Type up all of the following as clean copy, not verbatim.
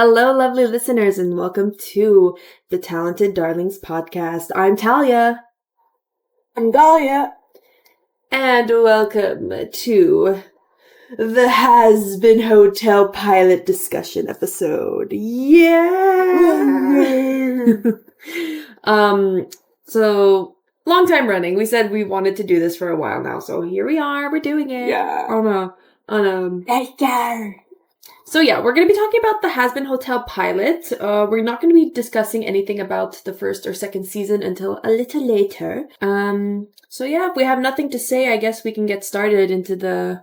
Hello, lovely listeners, and welcome to the Talented Darlings podcast. I'm Talia. I'm Dahlia. And welcome to the Hazbin Hotel pilot discussion episode. Yeah! So, long time running. We said we wanted to do this for a while now, so here we are. We're doing it. Yeah. Let's go! So yeah, we're going to be talking about the Hazbin Hotel pilot. We're not going to be discussing anything about the first or second season until a little later. So yeah, if we have nothing to say, I guess we can get started into the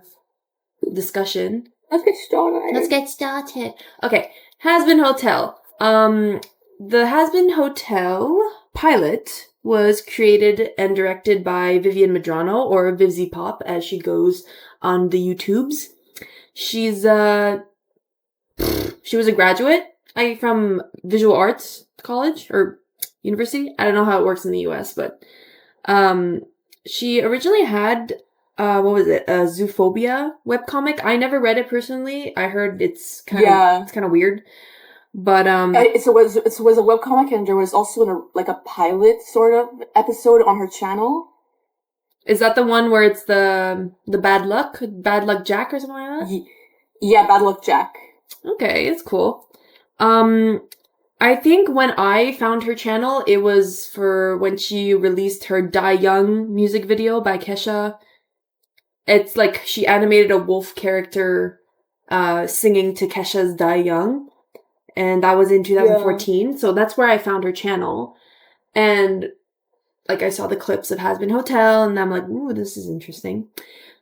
discussion. Let's get started. Okay, Hazbin Hotel. The Hazbin Hotel pilot was created and directed by Vivian Medrano, or Vivzy Pop, as she goes on the YouTubes. She was a graduate from Visual Arts College or University. I don't know how it works in the US, but she originally had a Zoophobia webcomic. I never read it personally. I heard it's kind of weird. But it was a webcomic, and there was also a pilot sort of episode on her channel. Is that the one where it's the Bad Luck Jack or something like that? Yeah, Bad Luck Jack. Okay, it's cool. I think when I found her channel, it was for when she released her Die Young music video by Kesha. It's like she animated a wolf character singing to Kesha's Die Young. And that was in 2014. Yeah. So that's where I found her channel. And I saw the clips of Hazbin Hotel, and I'm like, ooh, this is interesting.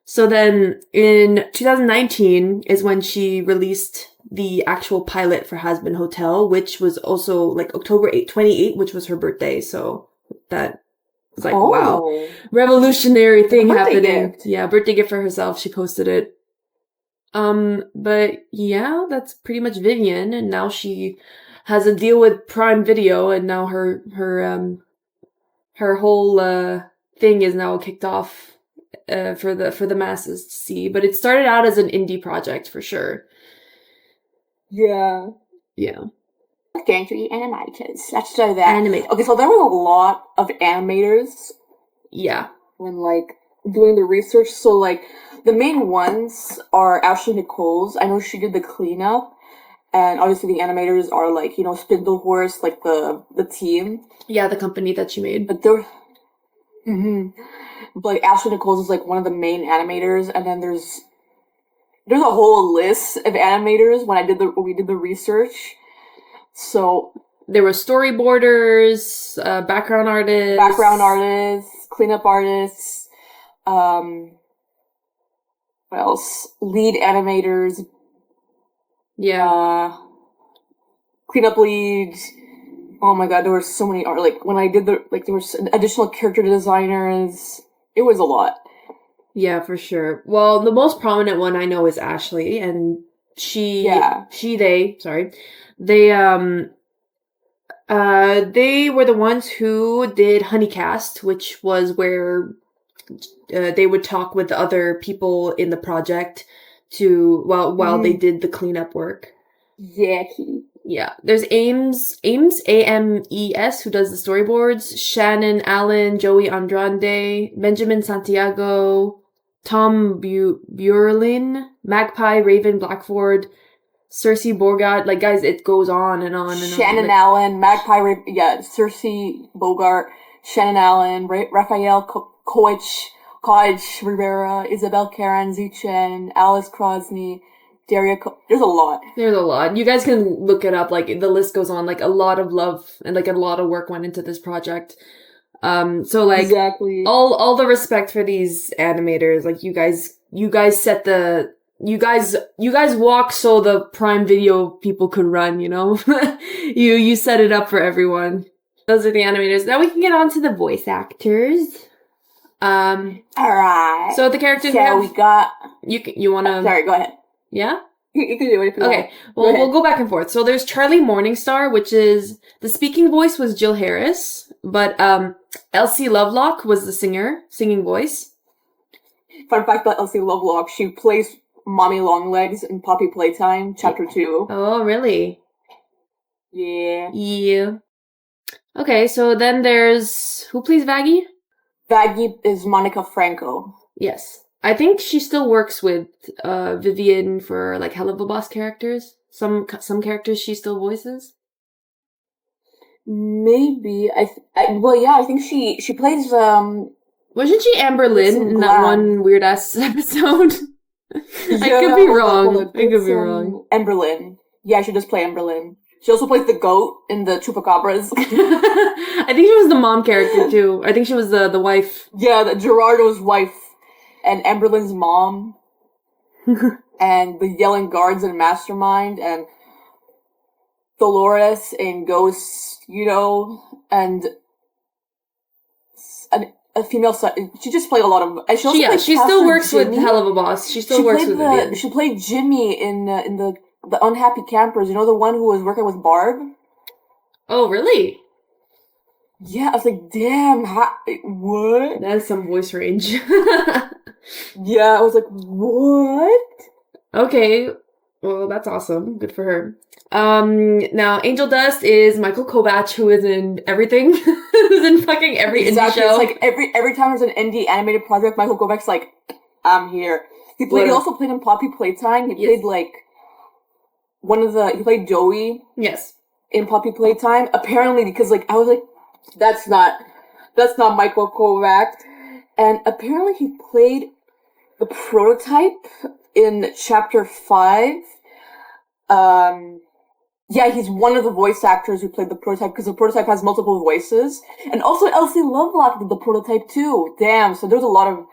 So then in 2019 is when she released the actual pilot for Hazbin Hotel, which was also October 28, which was her birthday. So that was wow, revolutionary thing happening. Gift. Yeah, birthday gift for herself. She posted it. But yeah, that's pretty much Vivian, and now she has a deal with Prime Video, and now her whole thing is now kicked off for the masses to see. But it started out as an indie project for sure. Yeah. Going to the animators. Let's do that. Okay, so there were a lot of animators. Yeah. When doing the research, so the main ones are Ashley Nichols. I know she did the cleanup, and obviously the animators are Spindle Horse, the team. Yeah, the company that she made. But they're But Ashley Nichols is one of the main animators, and then there's a whole list of animators when we did the research. So there were storyboarders, background artists, cleanup artists, what else? Lead animators. Yeah. Cleanup leads. Oh my god, there were so many when I did there was additional character designers. It was a lot. Yeah, for sure. Well, the most prominent one I know is Ashley, and they were the ones who did Honeycast, which was where they would talk with the other people in the project while they did the cleanup work. Yeah. There's Ames, A-M-E-S, who does the storyboards, Shannon Allen, Joey Andrade, Benjamin Santiago, Tom Burlin, Magpie, Raven Blackford, Cersei Bogart. Guys, it goes on and on and on. Shannon Allen, Magpie, Cersei Bogart, Shannon Allen, Raphael Koich Rivera, Isabel Karen Zichen, Alice Crosney, Daria. There's a lot. You guys can look it up. The list goes on. A lot of love and a lot of work went into this project. So exactly. All the respect for these animators. You guys set the. You guys walk so the Prime Video people could run. You set it up for everyone. Those are the animators. Now we can get on to the voice actors. All right. So the characters we got. You wanna? Sorry, go ahead. Yeah? You can do it if you want. Okay, well, we'll go back and forth. So there's Charlie Morningstar, which is... The speaking voice was Jill Harris, but Elsie Lovelock was the singing voice. Fun fact about Elsie Lovelock, she plays Mommy Longlegs in Poppy Playtime, Chapter 2. Oh, really? Yeah. Yeah. Okay, so then there's... Who plays Vaggie? Vaggie is Monica Franco. Yes. I think she still works with Vivian for like Hell of a Boss characters. Some characters she still voices. Maybe well, yeah, I think she plays Wasn't she Amber Lynn in that one weird ass episode? I could be wrong. I could be wrong. Emberlyn. Yeah, she does play Emberlyn. She also plays the goat in the Chupacabras. I think she was the mom character too. I think she was the wife. Yeah, Gerardo's wife and Emberlyn's mom. And the yelling guards in Mastermind and Dolores in Ghost, and a female. She just played a lot of. And she still works with Hell of a Boss. She still works with Vivian. She played Jimmy in the Unhappy Campers. You know, the one who was working with Barb. Oh, really? Yeah, I was like, damn, what? That is some voice range. Yeah, I was like, what? Okay, well, that's awesome. Good for her. Now Angel Dust is Michael Kovach, who is in everything. Who's in fucking every indie show. It's like every time there's an indie animated project, Michael Kovach's like, I'm here. He also played in Poppy Playtime. He played like he played Joey. Yes. In Poppy Playtime. Apparently, because like I was like, that's not Michael Kovach. And apparently he played the prototype in chapter 5. Yeah, he's one of the voice actors who played the prototype, because the prototype has multiple voices. And also Elsie Lovelock did the prototype too. Damn, so there's a lot of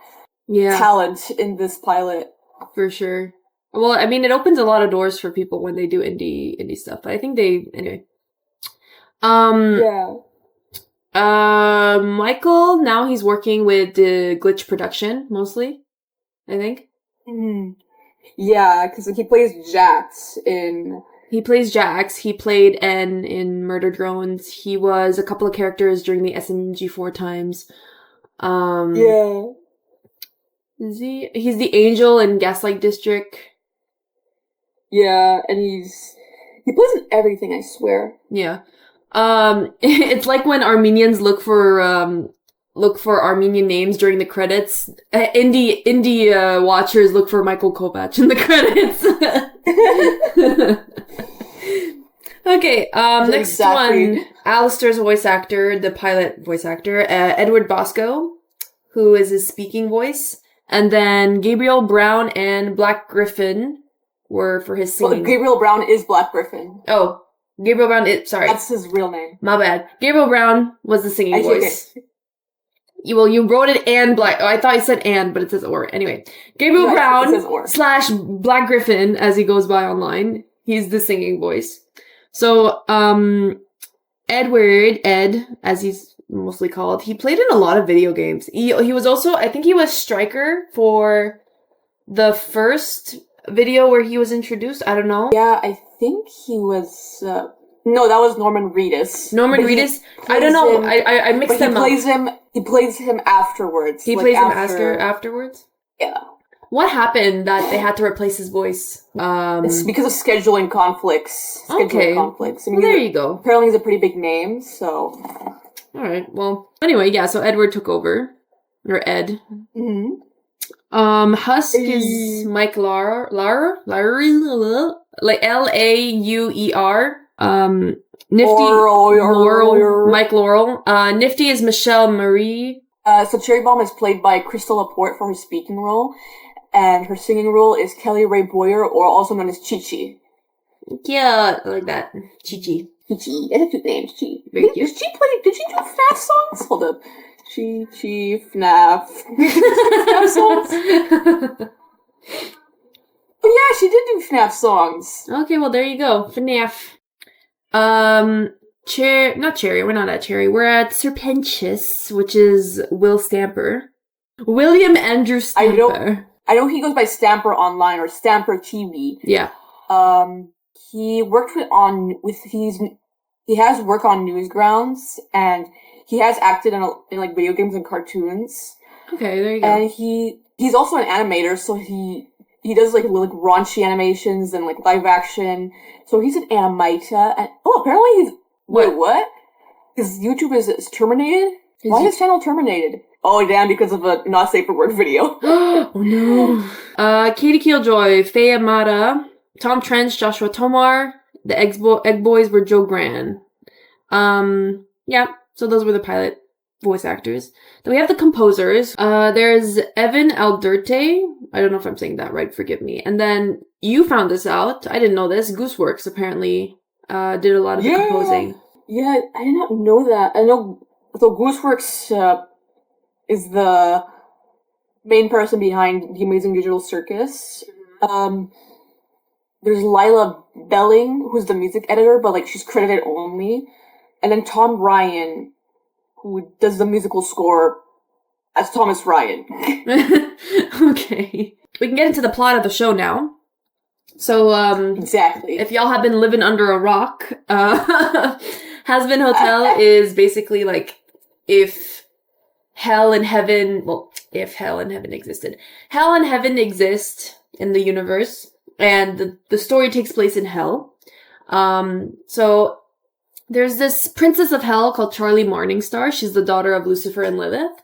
talent in this pilot. For sure. Well, I mean, it opens a lot of doors for people when they do indie stuff. But I think anyway. Yeah. Michael, now he's working with the Glitch production, mostly, I think. Mm-hmm. Yeah, because he plays Jax in... He plays Jax. He played N in Murder Drones. He was a couple of characters during the SMG4 times. Yeah. He's the angel in Gaslight District. Yeah, and he plays in everything, I swear. Yeah. It's like when Armenians look for Armenian names during the credits. Indie watchers look for Michael Kovach in the credits. Okay, next one. Alistair's voice actor, the pilot voice actor, Edward Bosco, who is his speaking voice. And then Gabriel Brown and Black Griffin were for his singing. Well, Gabriel Brown is Black Griffin. Oh, Gabriel Brown sorry. That's his real name. My bad. Gabriel Brown was the singing voice. You wrote it and Black... Oh, I thought you said and, but it says or. Anyway. Gabriel Brown / Black Griffin, as he goes by online. He's the singing voice. So, Ed, as he's mostly called, he played in a lot of video games. He was also... I think he was Striker for the first video where he was introduced. I don't know. Yeah, I think he was... no, that was Norman Reedus. Norman Reedus? I don't know. I mixed them up. He plays him afterwards. He plays him afterwards? Yeah. What happened that they had to replace his voice? It's because of scheduling conflicts. Okay. Conflicts. I mean, well, there you go. Apparently he's a pretty big name, so... Alright, well... Anyway, yeah, so Edward took over. Or Ed. Mm-hmm. Husk is Mike Lauer? Like Lauer. Nifty Laurel, Mike Laurel. Nifty is Michelle Marie. So Cherry Bomb is played by Crystal Laporte for her speaking role, and her singing role is Kelly Ray Boyer, or also known as Chi Chi. Yeah, I like that. Chi Chi. Chi Chi. That's a cute name. Chi. Very cute. Did she do FNAF songs? Hold up. Chi Chi FNAF. FNAF songs? Oh yeah, she did do FNAF songs. Okay, well there you go. FNAF. Not Cherry, we're not at Cherry. We're at Serpentious, which is Will Stamper. William Andrew Stamper. I know he goes by Stamper Online or Stamper TV. Yeah. He worked he has work on Newsgrounds, and he has acted in like video games and cartoons. Okay, there you go. And he's also an animator, so he he does like raunchy animations and like live action. So he's an animator, and apparently he's wait, what? His YouTube is terminated? Why is his channel terminated? Oh, damn, because of a not safe for work video. Oh, no. Katie Killjoy, Faye Amada, Tom Trench, Joshua Tomar. The Egg Boys were Joe Gran. Yeah, so those were the pilot voice actors. Then we have the composers. There's Evan Alderte. I don't know if I'm saying that right, forgive me. And then you found this out. I didn't know this. Gooseworks apparently did a lot of the composing. Yeah, I did not know that. I know, so Gooseworks is the main person behind The Amazing Digital Circus. There's Lila Belling, who's the music editor, but like she's credited only. And then Tom Ryan, who does the musical score as Thomas Ryan. Okay. We can get into the plot of the show now. So, exactly. If y'all have been living under a rock, Hazbin Hotel is basically like if hell and heaven existed. Hell and heaven exist in the universe, and the story takes place in hell. So there's this princess of hell called Charlie Morningstar. She's the daughter of Lucifer and Lilith.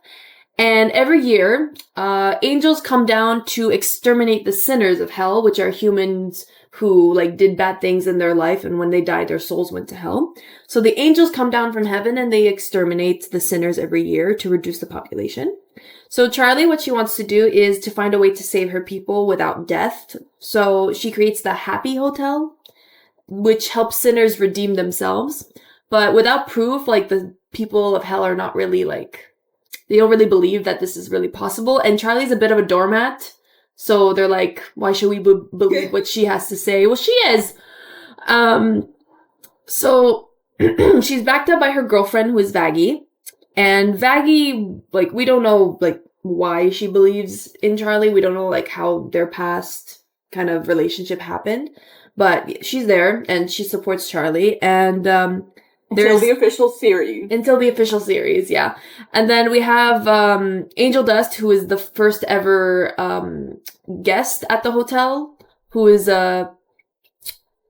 And every year, angels come down to exterminate the sinners of hell, which are humans who like did bad things in their life, and when they died, their souls went to hell. So the angels come down from heaven and they exterminate the sinners every year to reduce the population. So Charlie, what she wants to do is to find a way to save her people without death. So she creates the Happy Hotel, which helps sinners redeem themselves. But without proof, like the people of hell are not really like, they don't really believe that this is really possible. And Charlie's a bit of a doormat. So they're like, why should we believe what she has to say? Well, she is. So she's backed up by her girlfriend, who is Vaggie. And Vaggie, like, we don't know, like, why she believes in Charlie. We don't know, like, how their past kind of relationship happened. But she's there, and she supports Charlie. And until the official series. Until the official series, yeah. And then we have Angel Dust, who is the first ever guest at the hotel, who is an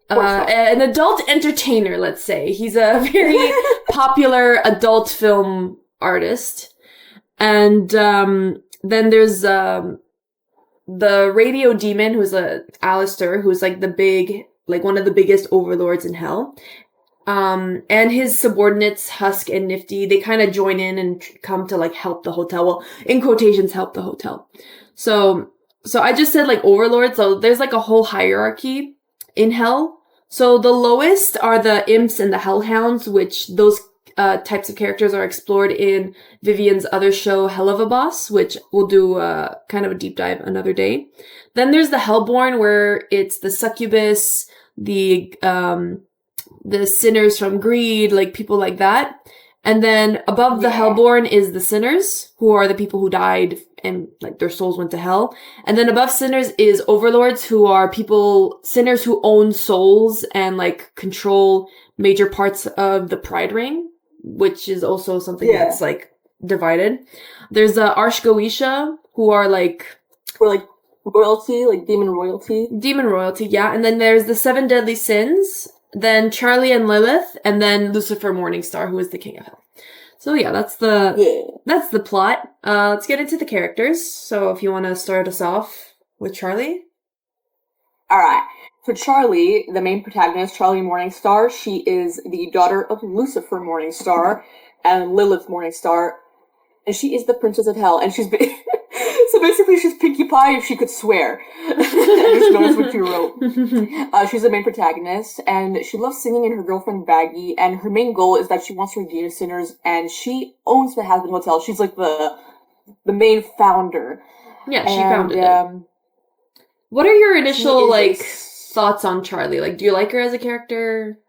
adult entertainer, let's say. He's a very popular adult film artist. And then there's the radio demon, who's Alistair, who's like one of the biggest overlords in hell. And his subordinates, Husk and Nifty, they kind of join in and come to like help the hotel. Well, in quotations, help the hotel. So I just said like overlords. So there's like a whole hierarchy in hell. So the lowest are the imps and the hellhounds, which those types of characters are explored in Vivian's other show, Hell of a Boss, which we'll do kind of a deep dive another day. Then there's the Hellborn, where it's the succubus, the sinners from greed, like people like that. And then above the Hellborn is the sinners, who are the people who died and like their souls went to hell. And then above sinners is overlords, who are sinners who own souls and like control major parts of the Pride Ring, which is also something that's like divided. There's Arsh Goisha, who are like royalty, like demon royalty. Demon royalty, yeah. And then there's the 7 deadly sins, then Charlie and Lilith, and then Lucifer Morningstar, who is the king of hell. So yeah, that's the plot. Let's get into the characters. So if you want to start us off with Charlie. Alright. For Charlie, the main protagonist, Charlie Morningstar, she is the daughter of Lucifer Morningstar and Lilith Morningstar, and she is the princess of hell, and she's so basically she's Pinkie Pie if she could swear. I just noticed what you wrote. She's the main protagonist, and she loves singing, and her girlfriend Baggy, and her main goal is that she wants to redeem sinners, and she owns the Hazbin Hotel. She's like the main founder. Yeah, she founded it. What are your initial thoughts on Charlie? Like, do you like her as a character?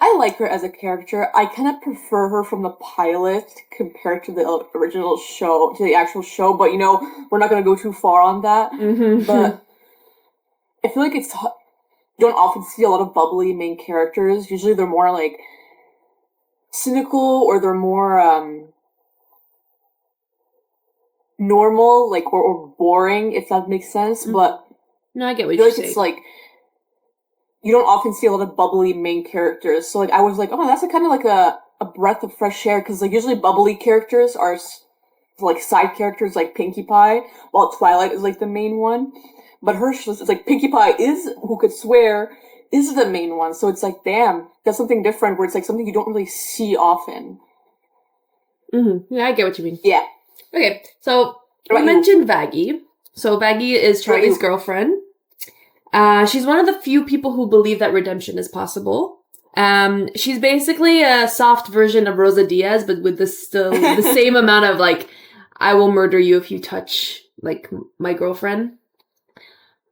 I like her as a character. I kind of prefer her from the pilot compared to the original show, to the actual show, but we're not going to go too far on that. Mm-hmm. But I feel like you don't often see a lot of bubbly main characters. Usually they're more like cynical, or they're more normal, like, or boring, if that makes sense. Mm-hmm. But No, I get what I feel you're like saying. it's like you don't often see a lot of bubbly main characters. So like I was like, oh, that's kind of like a breath of fresh air because like usually bubbly characters are like side characters like Pinkie Pie, while Twilight is like the main one. But it's like Pinkie Pie is who could swear is the main one. So it's like, damn, that's something different where it's like something you don't really see often. Yeah, I get what you mean. Yeah. Okay, so What we about you? mentioned Vaggie. So Vaggie is What about Charlie's you? girlfriend. She's one of the few people who believe that redemption is possible. She's basically a soft version of Rosa Diaz, but with the same amount of like, I will murder you if you touch like my girlfriend.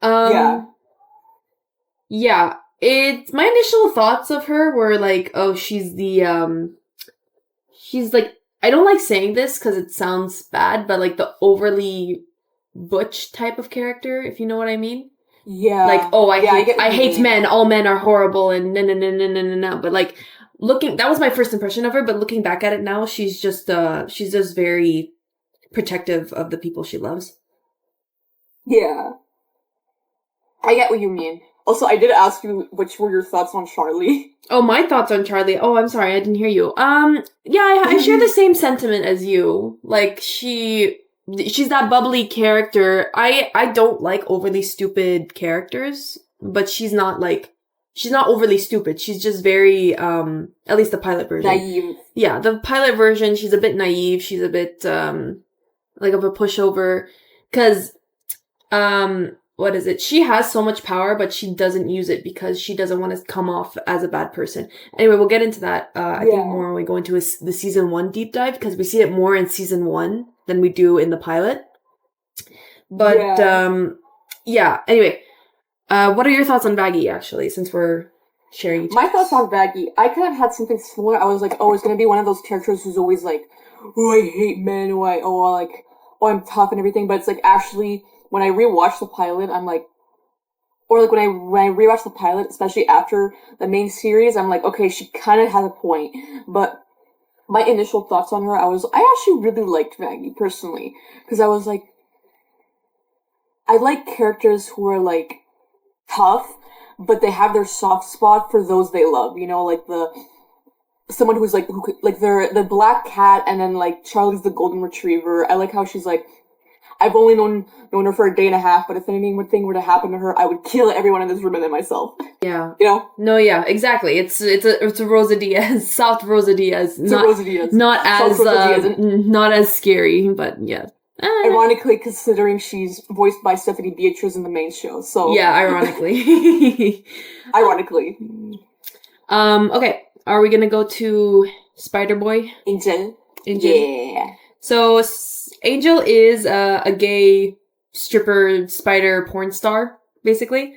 Yeah. Yeah. My initial thoughts of her were like, oh, she's like, I don't like saying this because it sounds bad, but like the overly butch type of character, if you know what I mean. Yeah. Like, oh, I hate mean. men. All men are horrible, and no. But like, that was my first impression of her. But looking back at it now, she's just very protective of the people she loves. Yeah. I get what you mean. Also, I did ask you which were your thoughts on Charlie. Oh, my thoughts on Charlie. Oh, I'm sorry, I didn't hear you. Yeah, I share the same sentiment as you. Like, she's that bubbly character. I don't like overly stupid characters, but she's not overly stupid. She's just very, at least the pilot version. Naive. Yeah, the pilot version, she's a bit naive. She's a bit, like of a pushover. Cause, what is it? She has so much power, but she doesn't use it because she doesn't want to come off as a bad person. Anyway, we'll get into that, I think more when we go into the season 1 deep dive, because we see it more in season 1 than we do in the pilot. But, yeah, anyway, what are your thoughts on Vaggie, actually, since we're sharing each My thoughts on Vaggie, I kind of had something similar. I was like, oh, it's gonna be one of those characters who's always like, oh, I hate men, I'm tough and everything. But it's like actually, when I rewatch the pilot, I'm like, or like when I rewatch the pilot, especially after the main series, I'm like, okay, she kind of has a point. But my initial thoughts on her, I actually really liked Vaggie personally because I was like, I like characters who are like tough, but they have their soft spot for those they love. You know, like someone who's like they're the black cat, and then like Charlie's the golden retriever. I like how she's like, I've only known her for a day and a half, but if anything were to happen to her, I would kill everyone in this room and then myself. Yeah. You know? No, yeah, exactly. It's a Rosa Diaz, soft Rosa Diaz. It's a Rosa Diaz. Not as scary, but yeah. Ironically, considering she's voiced by Stephanie Beatriz in the main show, so yeah, ironically. Ironically. Okay. Are we gonna go to Spider Boy? Angel. Yeah. So Angel is a gay stripper spider porn star, basically.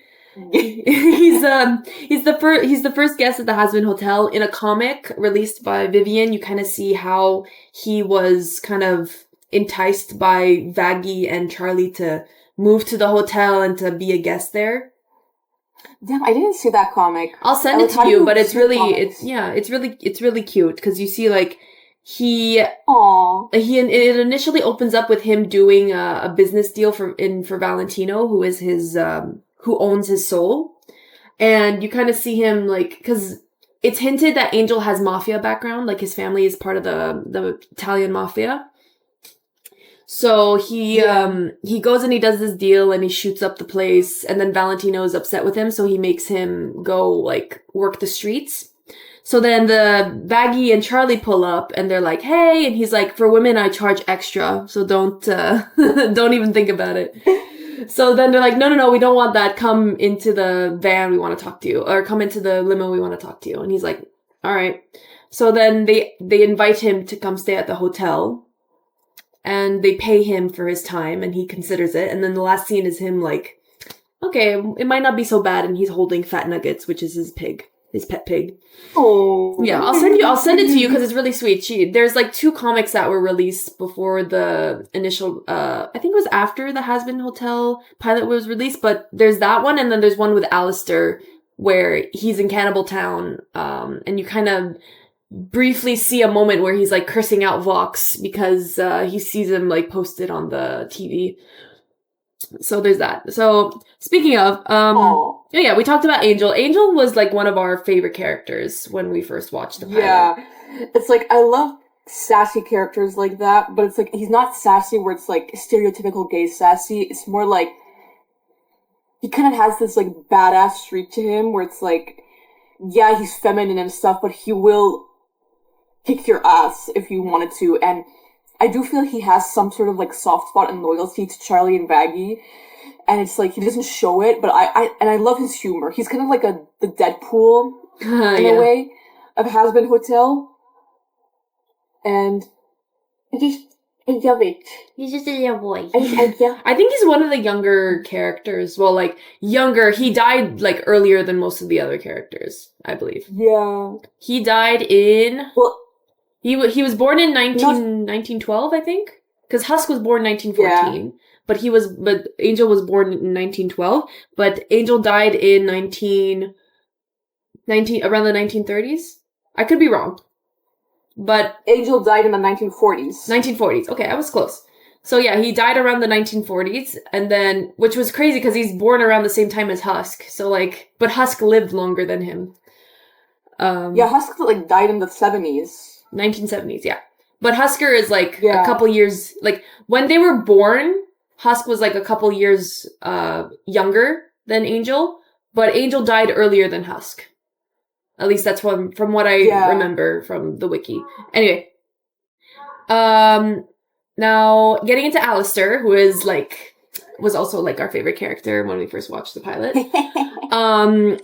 he's the first guest at the Hazbin Hotel. In a comic released by Vivian, you kind of see how he was kind of enticed by Vaggie and Charlie to move to the hotel and to be a guest there. Damn, I didn't see that comic. I'll send it to you, but it's really cute because you see like it initially opens up with him doing a business deal for Valentino, who is his who owns his soul, and you kind of see him like because it's hinted that Angel has mafia background, like his family is part of the Italian mafia. So he goes and he does this deal and he shoots up the place, and then Valentino is upset with him, so he makes him go like work the streets. So then the Vaggie and Charlie pull up and they're like, "Hey," and he's like, "For women, I charge extra, so don't don't even think about it." So then they're like, no, we don't want that. Come into the van, we want to talk to you, or come into the limo, we want to talk to you. And he's like, "All right." So then they invite him to come stay at the hotel. And they pay him for his time, and he considers it. And then the last scene is him like, okay, it might not be so bad, and he's holding Fat Nuggets, which is his pet pig. Oh. Yeah, I'll send it to you because it's really sweet. There's like 2 comics that were released before the initial, I think it was after the Hazbin Hotel pilot was released, but there's that one, and then there's one with Alistair where he's in Cannibal Town, and you kind of briefly see a moment where he's like cursing out Vox because he sees him like posted on the TV. So there's that. So speaking of, Oh, yeah, we talked about Angel. Angel was like one of our favorite characters when we first watched the pilot. yeah. It's like I love sassy characters like that, but it's like he's not sassy where it's like stereotypical gay sassy. It's more like he kind of has this like badass streak to him where it's like, yeah, he's feminine and stuff, but he will kick your ass if you wanted to. And I do feel he has some sort of like soft spot and loyalty to Charlie and Baggy. And it's like he doesn't show it, but I love his humor. He's kind of like the Deadpool in a way of Hazbin Hotel. And I love it. He's just a little boy. Yeah. I think he's one of the younger characters. Well, like, younger. He died, like, earlier than most of the other characters, I believe. Yeah. He died in... Well... He was born in 1912, I think? Because Husk was born in 1914. Yeah. But Angel was born in 1912. But Angel died in around the 1930s? I could be wrong. But Angel died in the 1940s. 1940s. Okay, I was close. So yeah, he died around the 1940s, and then, which was crazy because he's born around the same time as Husk. So like, but Husk lived longer than him. Yeah, Husk like died in the 70s. 1970s, yeah. But Husker is like a couple years, like when they were born, Husk was like a couple years younger than Angel, but Angel died earlier than Husk. At least that's from what I remember from the wiki. Anyway. Now, getting into Alistair, who was also like our favorite character when we first watched the pilot.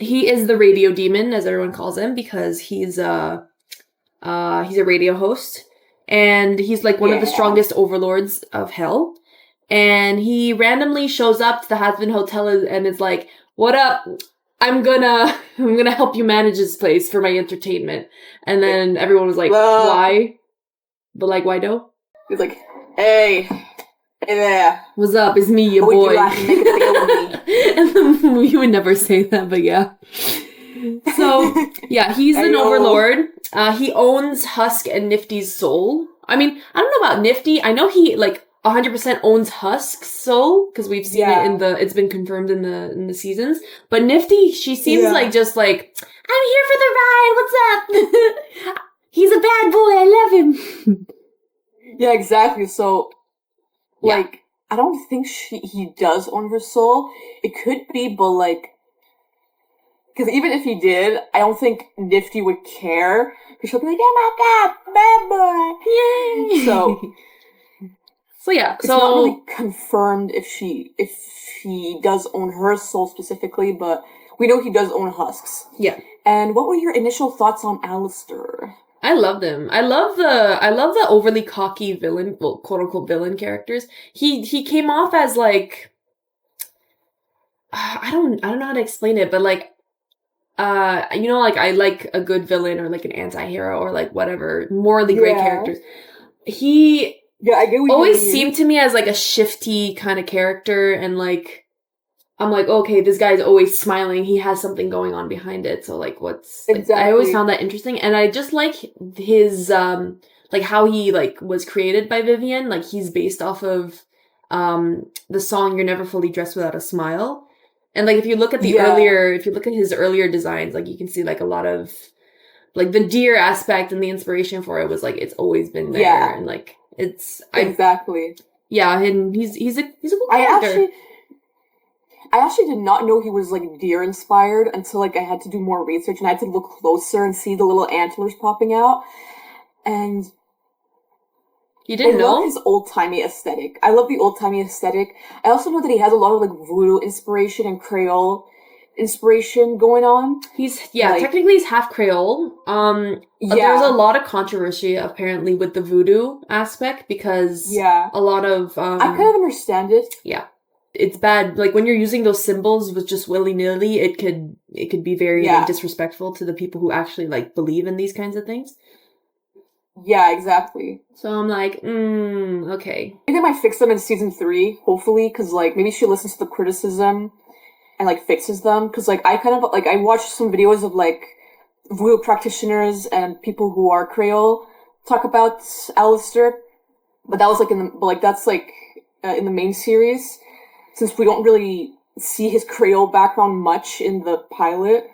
He is the radio demon, as everyone calls him, because he's a radio host. And he's like one of the strongest overlords of hell. And he randomly shows up to the Hazbin Hotel and is like, "What up? I'm gonna help you manage this place for my entertainment." And then everyone was like, "Why?" But like, why do? He's like, hey there. What's up? It's me, your boy. And then you would never say that, but yeah. So, yeah, he's an overlord. He owns Husk and Nifty's soul. I mean, I don't know about Nifty. I know he, like, 100% owns Husk's soul, because we've seen it it's been confirmed in the seasons. But Nifty, she seems like just like, "I'm here for the ride, what's up?" He's a bad boy, I love him. Yeah, exactly. So, like, I don't think he does own her soul. It could be, but like, because even if he did, I don't think Nifty would care. Because she'll be like, "Oh my god, bad boy!" Yay! So yeah, it's not really confirmed if he does own her soul specifically, but we know he does own Husk's. Yeah. And what were your initial thoughts on Alistair? I loved him. I love the overly cocky villain, well, quote unquote villain characters. He came off as like, I don't know how to explain it, but like, like I like a good villain or like an anti-hero or like whatever, morally great characters. He I get what always seemed to me as like a shifty kind of character, and like, I'm like, okay, this guy's always smiling. He has something going on behind it. So like, what's... Like, I always found that interesting. And I just like his, like how he like was created by Vivian. Like he's based off of, the song "You're Never Fully Dressed Without a Smile." And like, if you look at his earlier designs, like you can see like a lot of, like the deer aspect and the inspiration for it was like, it's always been there. Yeah. And like, it's... Exactly. Yeah, and he's a cool character. I actually did not know he was, like, deer-inspired until, like, I had to do more research, and I had to look closer and see the little antlers popping out. And... You didn't know? I love his old-timey aesthetic. I love the old-timey aesthetic. I also know that he has a lot of, like, voodoo inspiration and Creole inspiration going on. Technically he's half Creole. There's a lot of controversy, apparently, with the voodoo aspect, because a lot of... I kind of understand it. Yeah. It's bad. Like when you're using those symbols with just willy-nilly, it could be very like, disrespectful to the people who actually like believe in these kinds of things. Yeah, exactly. So I'm like, okay. I think they might fix them in season 3, hopefully, because like maybe she listens to the criticism and like fixes them. Because like I kind of like I watched some videos of like voodoo practitioners and people who are Creole talk about Alistair, but that was like that's like in the main series. since we don't really see his Creole background much in the pilot,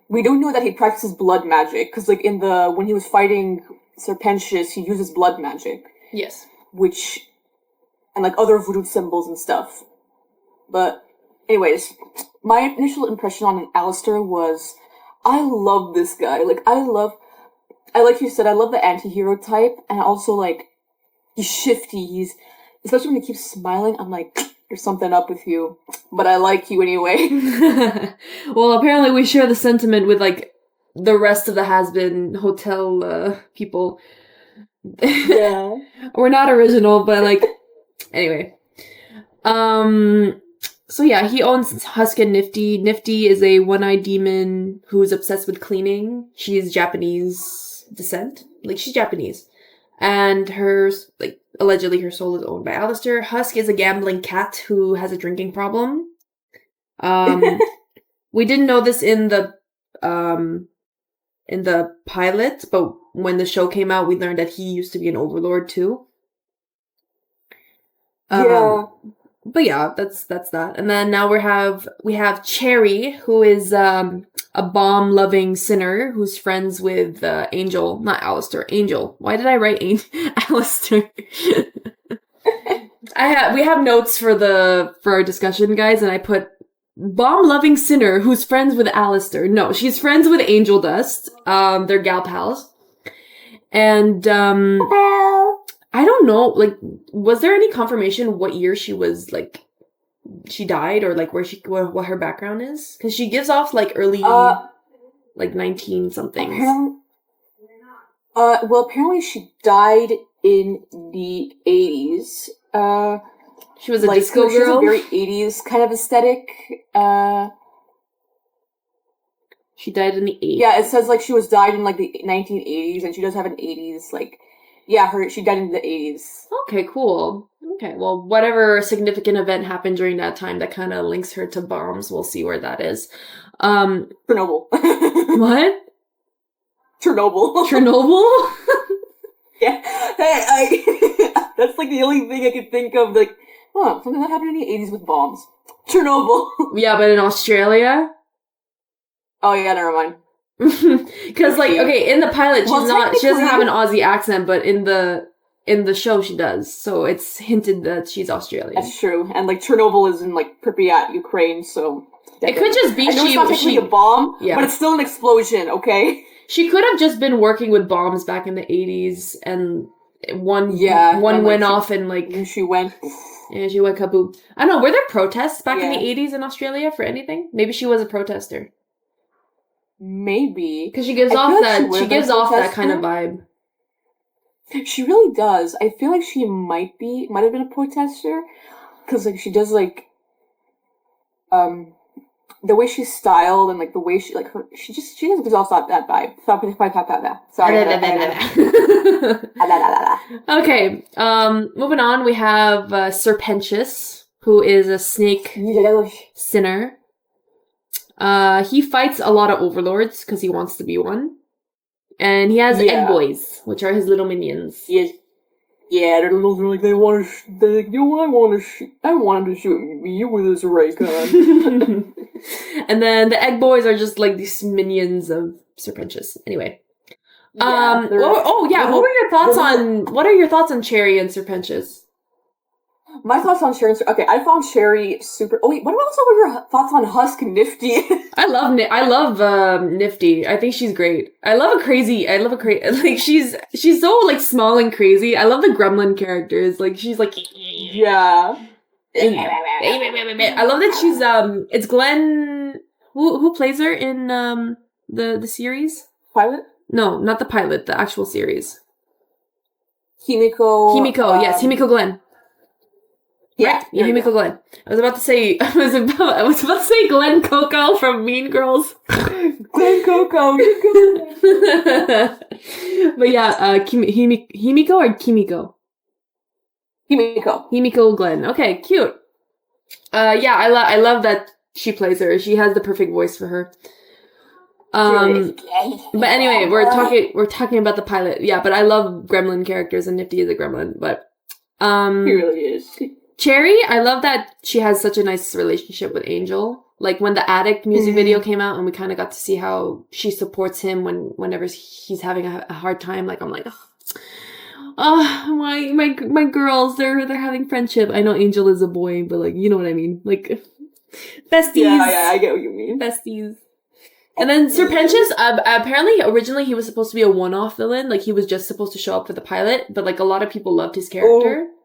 we don't know that he practices blood magic, because, like, when he was fighting Serpentius, he uses blood magic. Yes. And, like, other voodoo symbols and stuff. But, anyways, my initial impression on Alistair was, I love this guy. Like you said, I love the anti-hero type, and also, like, he's shifty, especially when he keeps smiling, I'm like, there's something up with you, but I like you anyway. Well, apparently we share the sentiment with, like, the rest of the Hazbin hotel people. Yeah. We're not original, but, like, anyway. So yeah, he owns Husk and Nifty. Nifty is a one-eyed demon who's obsessed with cleaning. She's Japanese descent. Like, she's Japanese. And allegedly her soul is owned by Alistair. Husk is a gambling cat who has a drinking problem. We didn't know this in the pilot, but when the show came out, we learned that he used to be an overlord too. Yeah. But yeah, that's that. And then now we have Cherry, who is a bomb-loving sinner who's friends with Angel, not Alistair. Angel. Why did I write Alistair? We have notes for our discussion, guys, and I put bomb-loving sinner who's friends with Alistair. No, she's friends with Angel Dust. They're gal pals. And I don't know, like, was there any confirmation what year she was, like, she died, or, like, what her background is? Because she gives off, like, early, like, 19-somethings. Well, apparently she died in the 80s. She was a disco girl? She has a very 80s kind of aesthetic. She died in the 80s. Yeah, it says, like, she died in, like, the 1980s, and she does have an 80s, like... Yeah, she died in the 80s. Okay, cool. Okay, well, whatever significant event happened during that time that kind of links her to bombs, we'll see where that is. Chernobyl. What? Chernobyl. Chernobyl? Yeah. Hey, that's, like, the only thing I could think of, like, something that happened in the 80s with bombs. Chernobyl. Yeah, but in Australia? Oh, yeah, never mind. Because, like, okay, in the pilot, she doesn't have an Aussie accent, but in the show she does, so it's hinted that she's Australian. That's true, and, like, Chernobyl is in, like, Pripyat, Ukraine, so... It could just be I know it's not technically a bomb, but it's still an explosion, okay? She could have just been working with bombs back in the 80s, and one went off and, like... And she went... Yeah, she went kaboom. I don't know, were there protests back in the 80s in Australia for anything? Maybe she was a protester. Maybe. Because she gives off that kind of vibe. She really does. I feel like she might have been a protester. Because, like, she does, like, the way she's styled and, like, the way she, like, she just gives off that vibe. Sorry. Okay, moving on, we have Serpentius, who is a snake sinner. He fights a lot of overlords because he wants to be one. And he has egg boys, which are his little minions. Yes. Yeah, they're like, I want him to shoot you with this ray gun. And then the egg boys are just like these minions of Serpentius. Anyway. Yeah, what are your thoughts on Cherry and Serpentius? My thoughts on Cherry. Okay, I found Cherry super. Oh wait, what were your thoughts on Husk and Nifty? I love Nifty. I think she's great. I love a crazy. Like she's so like small and crazy. I love the Gremlin characters. Like she's like yeah. I love that she's It's Glenn who plays her in the series pilot. No, not the pilot. The actual series. Himiko. Yes, Himiko Glenn. Yeah, right? Yeah, Himiko Glenn. I was about to say Glenn Coco from Mean Girls. Glenn Coco. But yeah, Himiko or Kimiko? Himiko Glenn. Okay, cute. Yeah, I love that she plays her. She has the perfect voice for her. But anyway, we're talking about the pilot. Yeah, but I love gremlin characters and Nifty is a gremlin, but he really is. Cherry, I love that she has such a nice relationship with Angel. Like when the Addict music video came out and we kind of got to see how she supports him whenever he's having a hard time. Like I'm like, oh, my girls, they're having friendship. I know Angel is a boy, but like, you know what I mean? Like besties. Yeah, I get what you mean. Besties. And then Serpentious, apparently originally he was supposed to be a one-off villain. Like he was just supposed to show up for the pilot, but like a lot of people loved his character. Oh.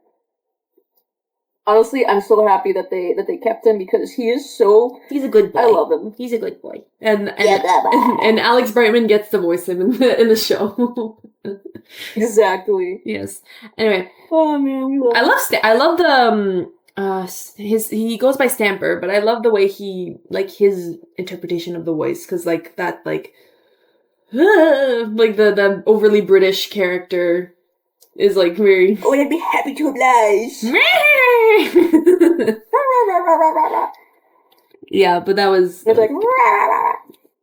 Honestly, I'm so happy that they kept him because he is so... He's a good boy. I love him. He's a good boy. And Alex Brightman gets to voice him in the show. Exactly. Yes. Anyway. Oh man, I love the he goes by Stamper, but I love the way he, like, his interpretation of the voice, because like that, like the overly British character is like very... Oh, I'd be happy to oblige. Yeah, but that was... It's like...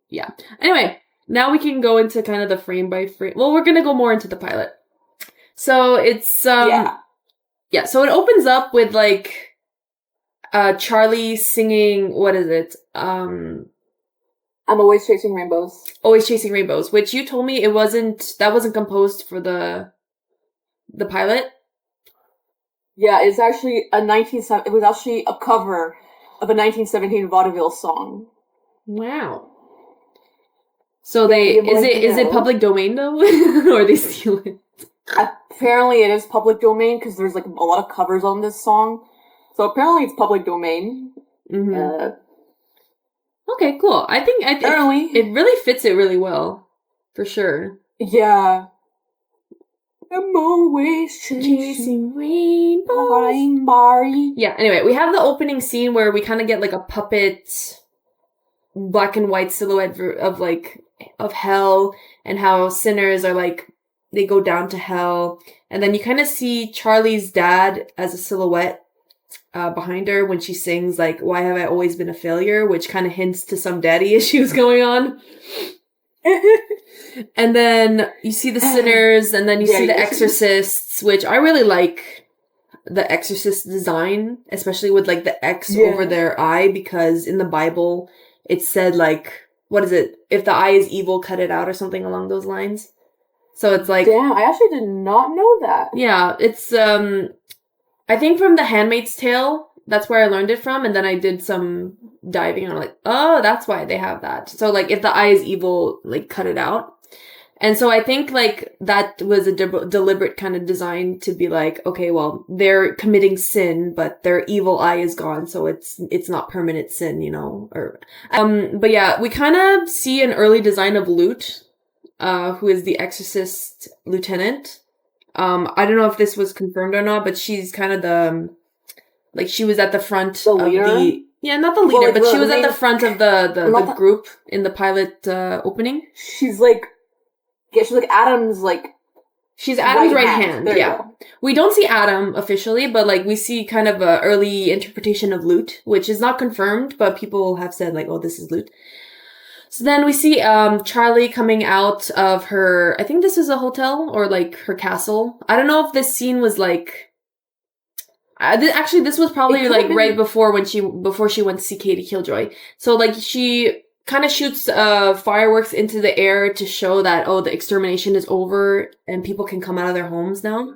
Yeah. Anyway, now we can go into kind of the frame by frame. Well, we're gonna go more into the pilot. So it's... Yeah, so it opens up with like... Charlie singing... What is it? I'm Always Chasing Rainbows. Always Chasing Rainbows, which you told me that wasn't composed for the pilot. Yeah, it's actually it was actually a cover of a 1917 vaudeville song. Wow. So is it public domain though? Or they steal it? Apparently it is public domain because there's like a lot of covers on this song. So apparently it's public domain. Mm-hmm. Okay, cool. I think apparently it really fits it really well. For sure. Yeah. I'm always chasing rainbows. Yeah, anyway, we have the opening scene where we kind of get like a puppet black and white silhouette of hell, and how sinners are like, they go down to hell. And then you kind of see Charlie's dad as a silhouette behind her when she sings like, "Why Have I Always Been a Failure?" which kind of hints to some daddy issues going on. And then you see the sinners, and then you see the exorcists, which I really like the exorcist design, especially with like the X over their eye, because in the Bible it said like, what is it? If the eye is evil, cut it out, or something along those lines. So it's like... Damn, I actually did not know that. Yeah, it's, I think from The Handmaid's Tale, that's where I learned it from, and then I did some diving, and I'm like, oh, that's why they have that. So, like, if the eye is evil, like, cut it out. And so I think, like, that was a deliberate kind of design to be like, okay, well, they're committing sin, but their evil eye is gone, so it's not permanent sin, you know? Or, but yeah, we kind of see an early design of Lute, who is the exorcist lieutenant. I don't know if this was confirmed or not, but she's kind of the, like, she was at the front of the... Yeah, not the leader, but she was at the front of the group in the pilot opening. She's like Adam's, like... She's Adam's right hand, yeah. We don't see Adam officially, but, like, we see kind of a early interpretation of Lute, which is not confirmed, but people have said, like, oh, this is Lute. So then we see Charlie coming out of her... I think this is a hotel, or, like, her castle. I don't know if this scene was, like... Actually, this was probably, like, right before she went to see Katie Killjoy. So, like, she kind of shoots fireworks into the air to show that, oh, the extermination is over and people can come out of their homes now.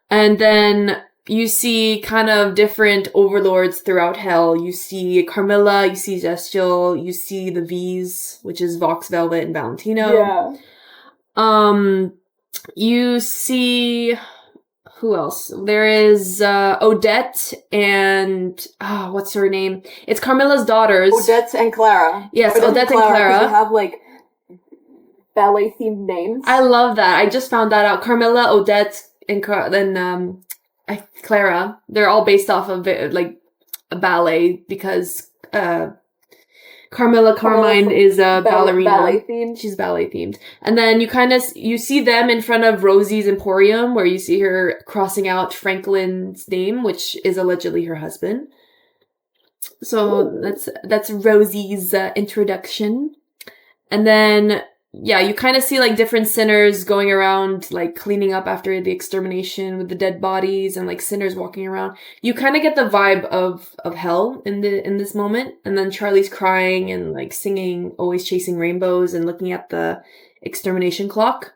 And then you see kind of different overlords throughout hell. You see Carmilla, you see Zestial, you see the V's, which is Vox, Velvet, and Valentino. Yeah. You see... Who else? There is Odette and... what's her name? It's Carmilla's daughters. Odette and Clara. Yes, Odette and Clara. They have, like, ballet-themed names. I love that. I just found that out. Carmilla, Odette, and Clara. They're all based off of, like, a ballet because... Carmilla Carmine is a ballerina. Ballet themed. She's ballet themed. And then you see them in front of Rosie's Emporium, where you see her crossing out Franklin's name, which is allegedly her husband. So that's Rosie's introduction. And then yeah, you kind of see like different sinners going around like cleaning up after the extermination with the dead bodies and like sinners walking around. You kind of get the vibe of hell in this moment. And then Charlie's crying and like singing Always Chasing Rainbows and looking at the extermination clock.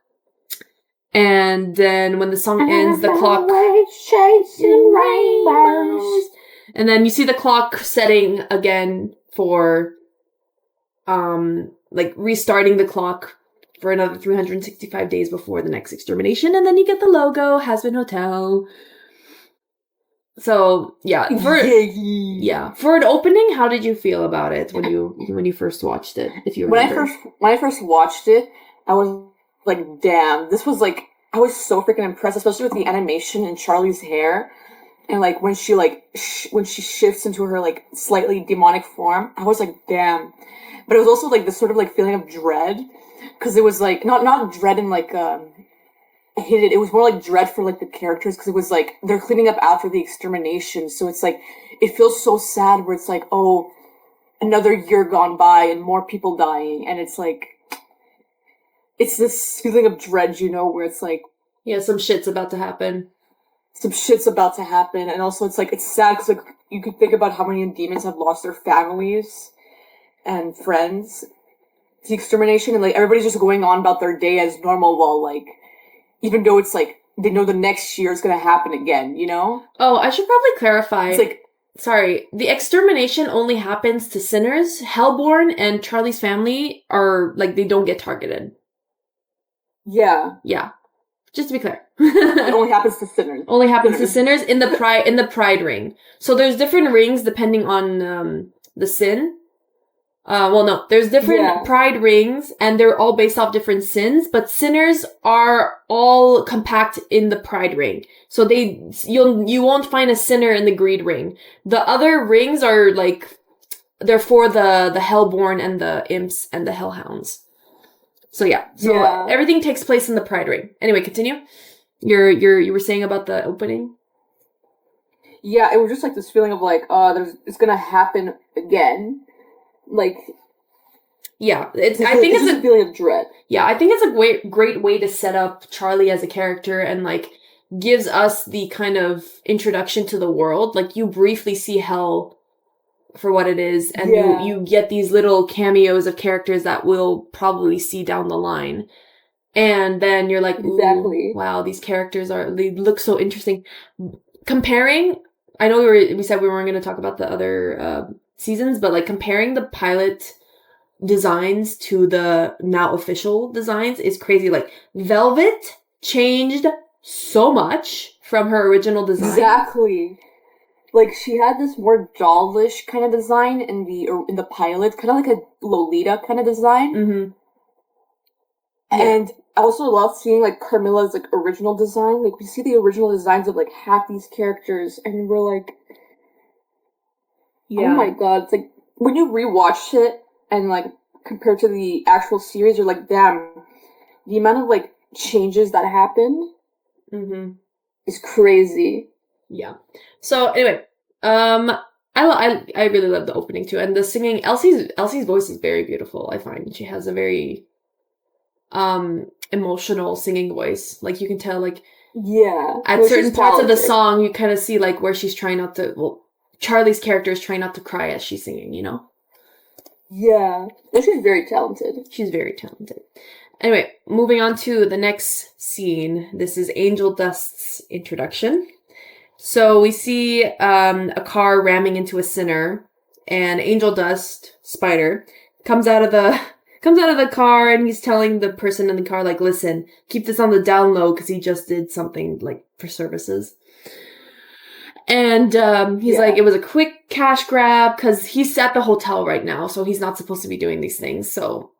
And then when the song ends, the clock chasing rainbows. And then you see the clock setting again for like restarting the clock for another 365 days before the next extermination, and then you get the logo, Hazbin Hotel. So yeah, for an opening, how did you feel about it when you first watched it? If you remember. When I first watched it, I was like, damn, this was like, I was so freaking impressed, especially with the animation and Charlie's hair. And, like, when she, like, when she shifts into her, like, slightly demonic form, I was like, damn. But it was also, like, this sort of, like, feeling of dread. Because it was, like, not dread in, like, I hated it. It was more, like, dread for, like, the characters. Because it was, like, they're cleaning up after the extermination. So it's, like, it feels so sad where it's, like, oh, another year gone by and more people dying. And it's, like, it's this feeling of dread, you know, where it's, like... Yeah, some shit's about to happen. Some shit's about to happen, and also it's like, it's sad because like you could think about how many demons have lost their families and friends to the extermination, and like everybody's just going on about their day as normal while like, even though it's like they know the next year is gonna happen again, you know? Oh, I should probably clarify. It's like, sorry, the extermination only happens to sinners. Hellborn and Charlie's family are like, they don't get targeted. Yeah. Yeah. Just to be clear. It only happens to sinners. Only happens to sinners in the pride ring. So there's different rings depending on the sin. Well, no, there's different pride rings, and they're all based off different sins. But sinners are all compact in the pride ring. So you won't find a sinner in the greed ring. The other rings are like, they're for the hellborn and the imps and the hellhounds. So yeah, everything takes place in the pride ring. Anyway, continue. You were saying about the opening? Yeah, it was just like this feeling of like, it's gonna happen again. Like, yeah, I think it's a feeling of dread. Yeah, I think it's a great way to set up Charlie as a character and like gives us the kind of introduction to the world. Like you briefly see hell for what it is, and you get these little cameos of characters that we'll probably see down the line. And then you're like, exactly. Wow, these characters they look so interesting. Comparing, I know we said we weren't going to talk about the other seasons, but like comparing the pilot designs to the now official designs is crazy. Like Velvet changed so much from her original design. Exactly. Like, she had this more dollish kind of design in the pilot, kind of like a Lolita kind of design. Mm-hmm. And I also love seeing, like, Carmilla's, like, original design. Like, we see the original designs of, like, half these characters, and we're like, oh my god. It's like, when you rewatch it, and, like, compared to the actual series, you're like, damn, the amount of, like, changes that happen is crazy. Yeah. So anyway, I really love the opening too, and the singing. Elsie's voice is very beautiful. I find she has a very emotional singing voice. Like you can tell, like at certain parts of the song, you kind of see like where she's trying not to. Well, Charlie's character is trying not to cry as she's singing. You know. Yeah, and she's very talented. She's very talented. Anyway, moving on to the next scene. This is Angel Dust's introduction. So we see a car ramming into a sinner, and Angel Dust, Spider, comes out of the car, and he's telling the person in the car, like, listen, keep this on the down low, because he just did something, like, for services. And he's like, it was a quick cash grab, because he's at the hotel right now, so he's not supposed to be doing these things. So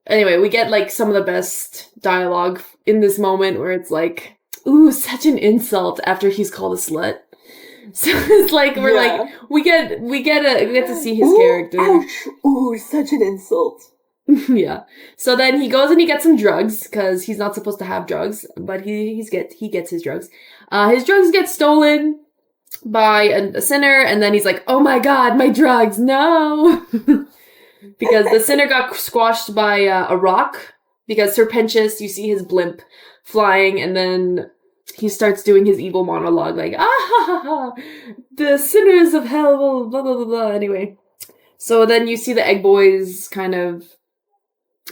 anyway, we get, like, some of the best dialogue in this moment, where it's like, ooh, such an insult after he's called a slut. So it's like we get to see his character. Ouch! Ooh, such an insult. Yeah. So then he goes and he gets some drugs because he's not supposed to have drugs, but he gets his drugs. His drugs get stolen by a sinner, and then he's like, "Oh my god, my drugs! No!" Because the sinner got squashed by a rock. because Serpentius, you see his blimp flying, and then he starts doing his evil monologue, like, ah ha ha ha, the sinners of hell, blah, blah, blah, blah. Anyway. So then you see the Egg Boys kind of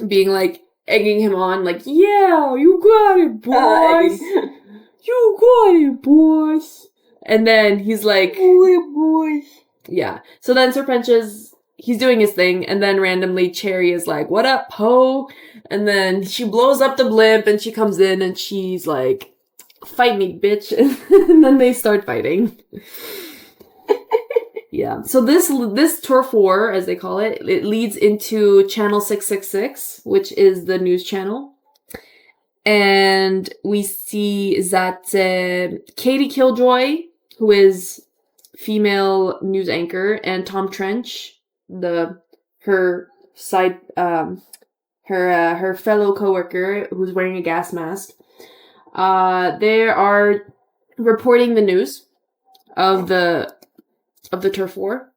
being like, egging him on, like, yeah, you got it, boys. You got it, boys. And then he's like, boys. Yeah. So then Serpentius, he's doing his thing, and then randomly Cherry is like, what up, Poe? And then she blows up the blimp, and she comes in, and she's like, fight me, bitch. And then they start fighting. Yeah. So this tour 4, as they call it, it leads into Channel 666, which is the news channel. And we see that Katie Killjoy, who is female news anchor, and Tom Trench, her fellow coworker who's wearing a gas mask, they are reporting the news of the turf war.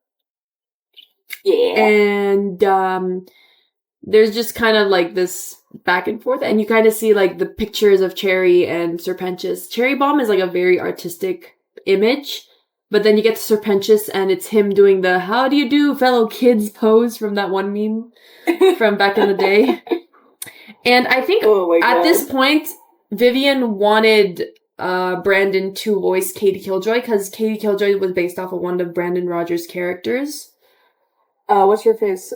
Yeah. And there's just kind of like this back and forth, and you kind of see like the pictures of Cherry and Serpentius. Cherry Bomb is like a very artistic image, but then you get to Serpentius and it's him doing the "How do you do, fellow kids" pose from that one meme from back in the day. And I think at this point, Vivian wanted Brandon to voice Katie Killjoy, because Katie Killjoy was based off of one of Brandon Rogers' characters. What's your face?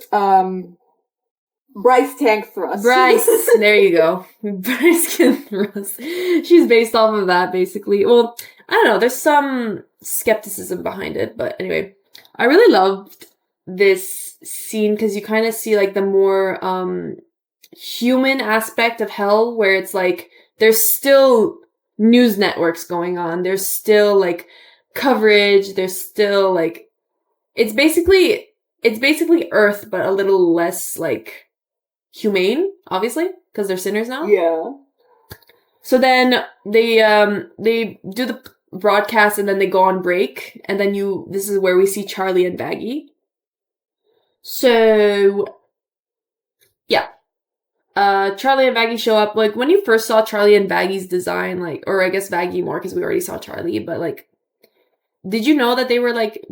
Bryce Tank Thrust. Bryce, there you go. Bryce Thrust. She's based off of that, basically. Well, I don't know. There's some skepticism behind it, but anyway, I really loved this scene because you kind of see like the more human aspect of Hell, where it's like there's still news networks going on. There's still like coverage. There's still like it's basically Earth, but a little less like humane, obviously, because they're sinners now. Yeah. So then they do the broadcast, and then they go on break, and then this is where we see Charlie and Baggy. So yeah. Charlie and Baggy show up. Like, when you first saw Charlie and Baggy's design, like, or I guess Baggy more because we already saw Charlie, but like, did you know that they were like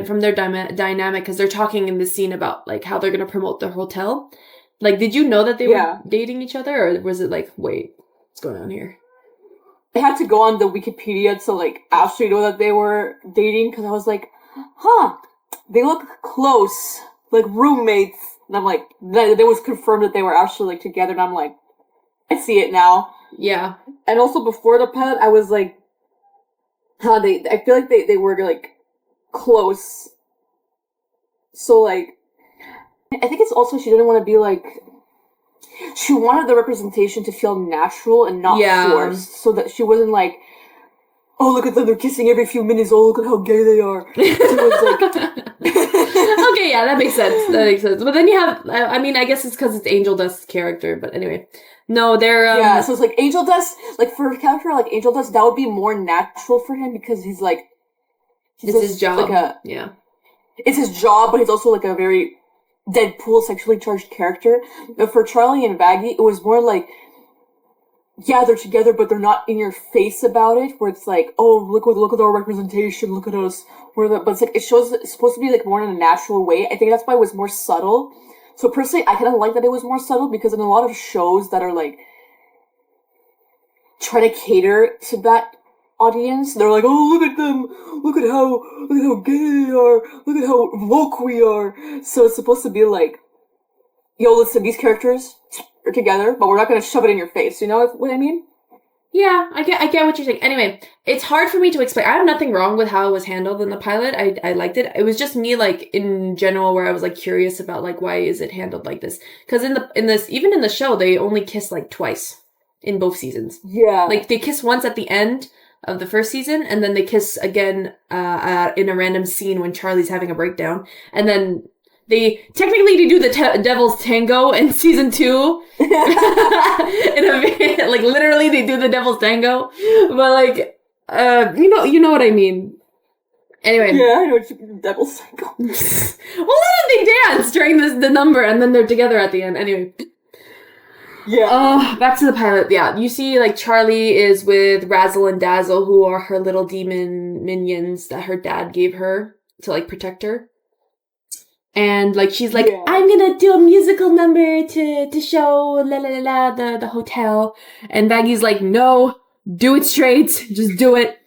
from their dynamic, because they're talking in this scene about like how they're gonna promote the hotel? Like, did you know that they were dating each other, or was it like, wait, what's going on here? I had to go on the Wikipedia to like actually know that they were dating, because I was like, huh, they look close, like roommates. And I'm like, then it was confirmed that they were actually like together, and I'm like, I see it now. Yeah. And also before the pilot, I was like, huh, I feel like they were like close. So like, I think it's also she didn't want to be like, she wanted the representation to feel natural and not forced, so that she wasn't like, oh, look at them, they're kissing every few minutes, oh, look at how gay they are. So it was like... Okay, yeah, that makes sense. But then you have, I mean, I guess it's because it's Angel Dust's character, but anyway. No, they're... yeah, so it's like Angel Dust, like for a character like Angel Dust, that would be more natural for him, because he's like... It's his job. Like yeah. It's his job, but he's also like a very Deadpool sexually charged character. But for Charlie and Baggy, it was more like, yeah, they're together, but they're not in your face about it, where it's like, oh, look at our representation, look at us. But it's like, it's supposed to be like more in a natural way. I think that's why it was more subtle. So personally, I kind of like that it was more subtle, because in a lot of shows that are like, trying to cater to that audience, they're like, oh, look at them, look at how gay they are, look at how woke we are. So it's supposed to be like, yo, listen, these characters are together, but we're not going to shove it in your face. You know what I mean? Yeah, I get what you're saying. Anyway, it's hard for me to explain. I have nothing wrong with how it was handled in the pilot. I liked it. It was just me, like, in general, where I was like curious about like, why is it handled like this? Because even in the show, they only kiss like twice in both seasons. Yeah, like they kiss once at the end of the first season, and then they kiss again in a random scene when Charlie's having a breakdown, and then they do the Devil's Tango in season 2. Like literally, they do the Devil's Tango, but like, you know what I mean. Anyway, yeah, I know what you mean, Devil's Tango. Well, then they dance during the number, and then they're together at the end. Anyway, Yeah. Back to the pilot. Yeah, you see, like, Charlie is with Razzle and Dazzle, who are her little demon minions that her dad gave her to, like, protect her. And, like, she's like, Yeah. I'm gonna do a musical number to show la la la la the hotel. And Baggy's like, no, do it straight. Just do it.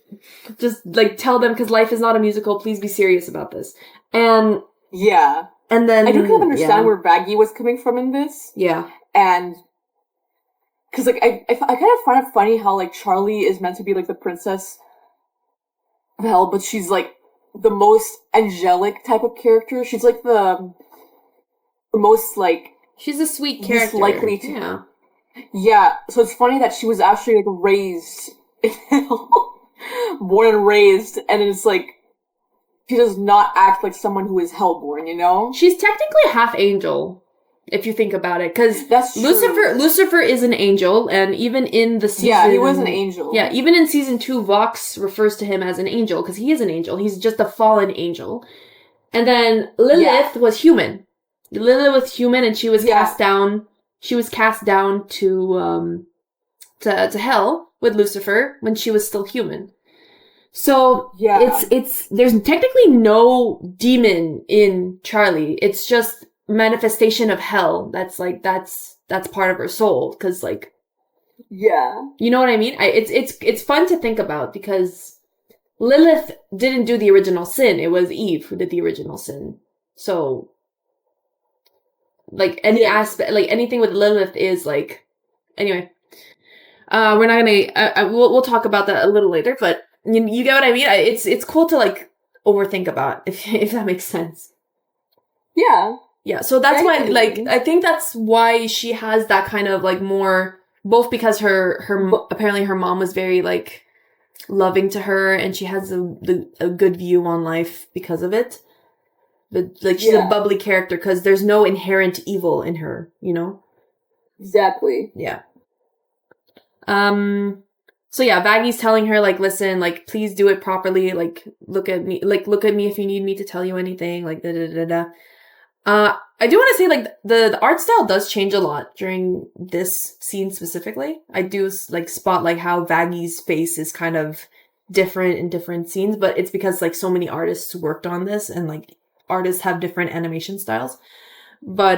Just, like, tell them, because life is not a musical. Please be serious about this. And Yeah. and then I do kind of understand where Baggy was coming from in this. Yeah. And because, like, I kind of find it funny how, like, Charlie is meant to be, like, the princess of hell, but she's, like, the most angelic type of character. She's, like, the most, like... She's a sweet least character. likely to... Yeah. Yeah, so it's funny that she was actually, like, raised in hell. Born and raised, and it's, like... She does not act like someone who is hellborn, you know? She's technically half angel, if you think about it, because That's true. Lucifer is an angel, and even in the season... Yeah, he was an angel. Yeah, even in season 2, Vox refers to him as an angel, because he is an angel. He's just a fallen angel. And then Lilith was human. Lilith was human, and she was cast down... She was cast down to hell with Lucifer when she was still human. So it's there's technically no demon in Charlie. It's just manifestation of hell. That's part of her soul, because, like, you know what I mean? It's fun to think about, because Lilith didn't do the original sin. It was Eve who did the original sin. So, like, any aspect, like, anything with Lilith is, like, anyway. We're not gonna. We'll talk about that a little later, but. You get what I mean? It's cool to, like, overthink about, if that makes sense. Yeah. Yeah, so that's why, like, I think that's why she has that kind of, like, more, both because apparently her mom was very, like, loving to her, and she has a good view on life because of it. But, like, she's a bubbly character, because there's no inherent evil in her, you know? Exactly. Yeah. So yeah, Baggy's telling her, like, listen, like, please do it properly. Like, look at me if you need me to tell you anything. Like, da da da da. I do want to say, like, the art style does change a lot during this scene specifically. I do, like, spot, like, how Baggy's face is kind of different in different scenes, but it's because, like, so many artists worked on this, and, like, artists have different animation styles. But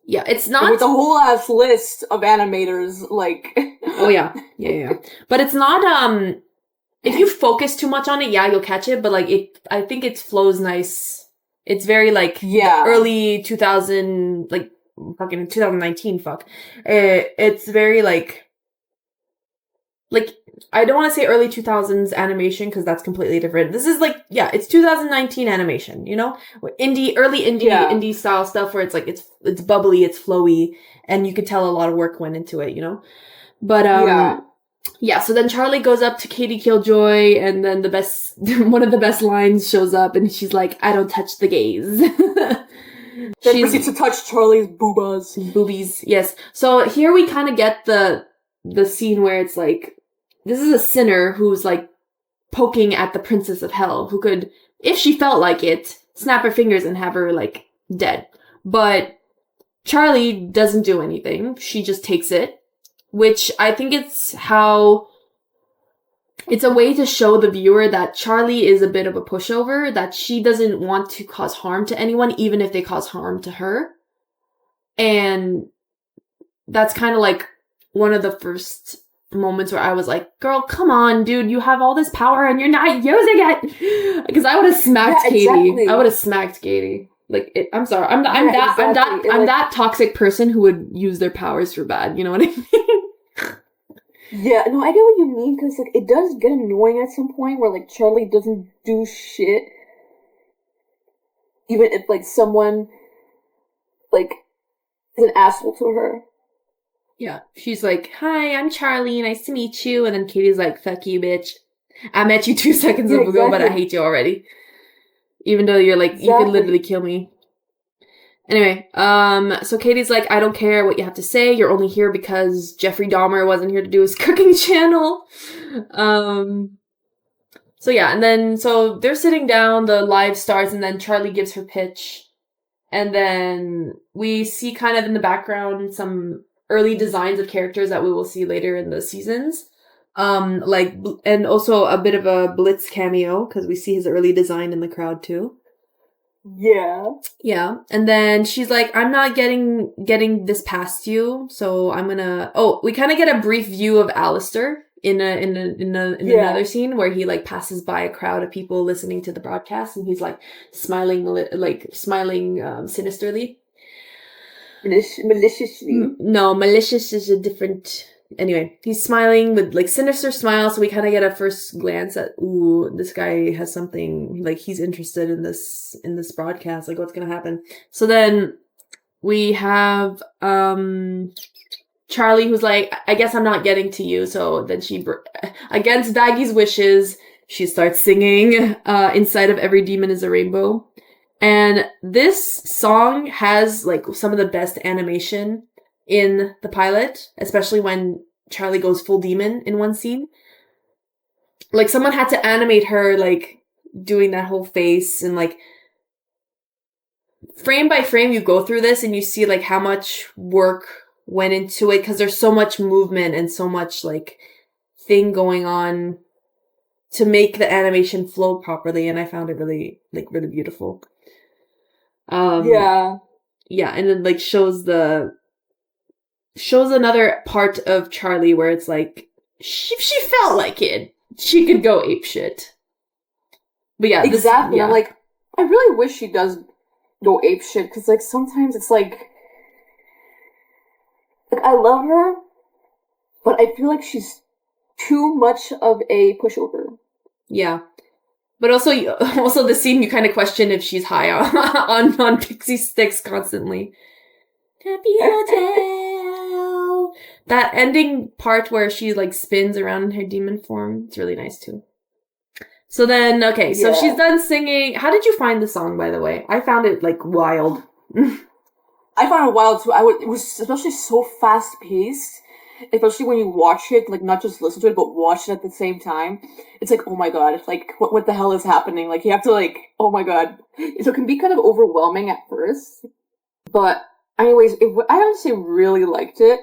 yeah, it's not with a whole ass list of animators, like. Oh yeah. But it's not if you focus too much on it, you'll catch it. But, like, I think it flows nice. It's very, like, early 2000, like, fucking 2019. Fuck, it's very like I don't want to say early 2000s animation, because that's completely different. This is, like, it's 2019 animation, you know? Early indie style stuff where it's, like, it's bubbly, it's flowy, and you could tell a lot of work went into it, you know? But, so then Charlie goes up to Katie Killjoy, and then one of the best lines shows up, and she's like, I don't touch the gays. She proceeds to touch Charlie's boobies, yes. So here we kind of get the scene where it's like, this is a sinner who's, like, poking at the princess of hell, who could, if she felt like it, snap her fingers and have her, like, dead. But Charlie doesn't do anything. She just takes it, which I think it's a way to show the viewer that Charlie is a bit of a pushover, that she doesn't want to cause harm to anyone, even if they cause harm to her. And that's kind of, like, one of the first moments where I was like, girl, come on, dude, you have all this power and you're not using it. Because I would have smacked Katie. Exactly. I would have smacked Katie. Like, I'm sorry. I'm that toxic person who would use their powers for bad. You know what I mean? Yeah, no, I get what you mean, because, like, it does get annoying at some point where, like, Charlie doesn't do shit. Even if, like, someone, like, is an asshole to her. Yeah, she's like, hi, I'm Charlie, nice to meet you. And then Katie's like, fuck you, bitch. I met you 2 seconds ago, but I hate you already. Even though you're like, you could literally kill me. Anyway, so Katie's like, I don't care what you have to say. You're only here because Jeffrey Dahmer wasn't here to do his cooking channel. So yeah, and then, so they're sitting down, the live starts, and then Charlie gives her pitch. And then we see kind of in the background some early designs of characters that we will see later in the seasons. And also a bit of a Blitz cameo, because we see his early design in the crowd too. Yeah. Yeah. And then she's like, I'm not getting this past you, so I'm gonna... Oh, we kind of get a brief view of Alistair in another scene where he, like, passes by a crowd of people listening to the broadcast, and he's, like, smiling sinisterly. Maliciously. No, malicious is a different... Anyway, he's smiling with, like, sinister smile, so we kind of get a first glance at, ooh, this guy has something, like, he's interested in this broadcast, like, what's gonna happen? So then we have Charlie, who's like, I guess I'm not getting to you, so then she, against Baggy's wishes, she starts singing Inside of Every Demon is a Rainbow. And this song has, like, some of the best animation in the pilot, especially when Charlie goes full demon in one scene. Like, someone had to animate her, like, doing that whole face, and, like, frame by frame you go through this and you see, like, how much work went into it, because there's so much movement and so much, like, thing going on to make the animation flow properly, and I found it really, like, really beautiful. Yeah, and it, like, shows another part of Charlie where it's like, if she felt like it, she could go apeshit. But yeah, exactly. I'm like, I really wish she does go apeshit, because, like, sometimes it's like I love her, but I feel like she's too much of a pushover. Yeah. But also the scene, you kind of question if she's high on pixie sticks constantly. Happy Hotel. That ending part where she, like, spins around in her demon form, it's really nice too. So then, okay, so she's done singing. How did you find the song, by the way? I found it, like, wild. I found it wild too. It was especially so fast paced, especially when you watch it, like, not just listen to it, but watch it at the same time. It's like, oh my god, like, what the hell is happening? Like, you have to, like, oh my god. So it can be kind of overwhelming at first, but anyways, I don't say really liked it,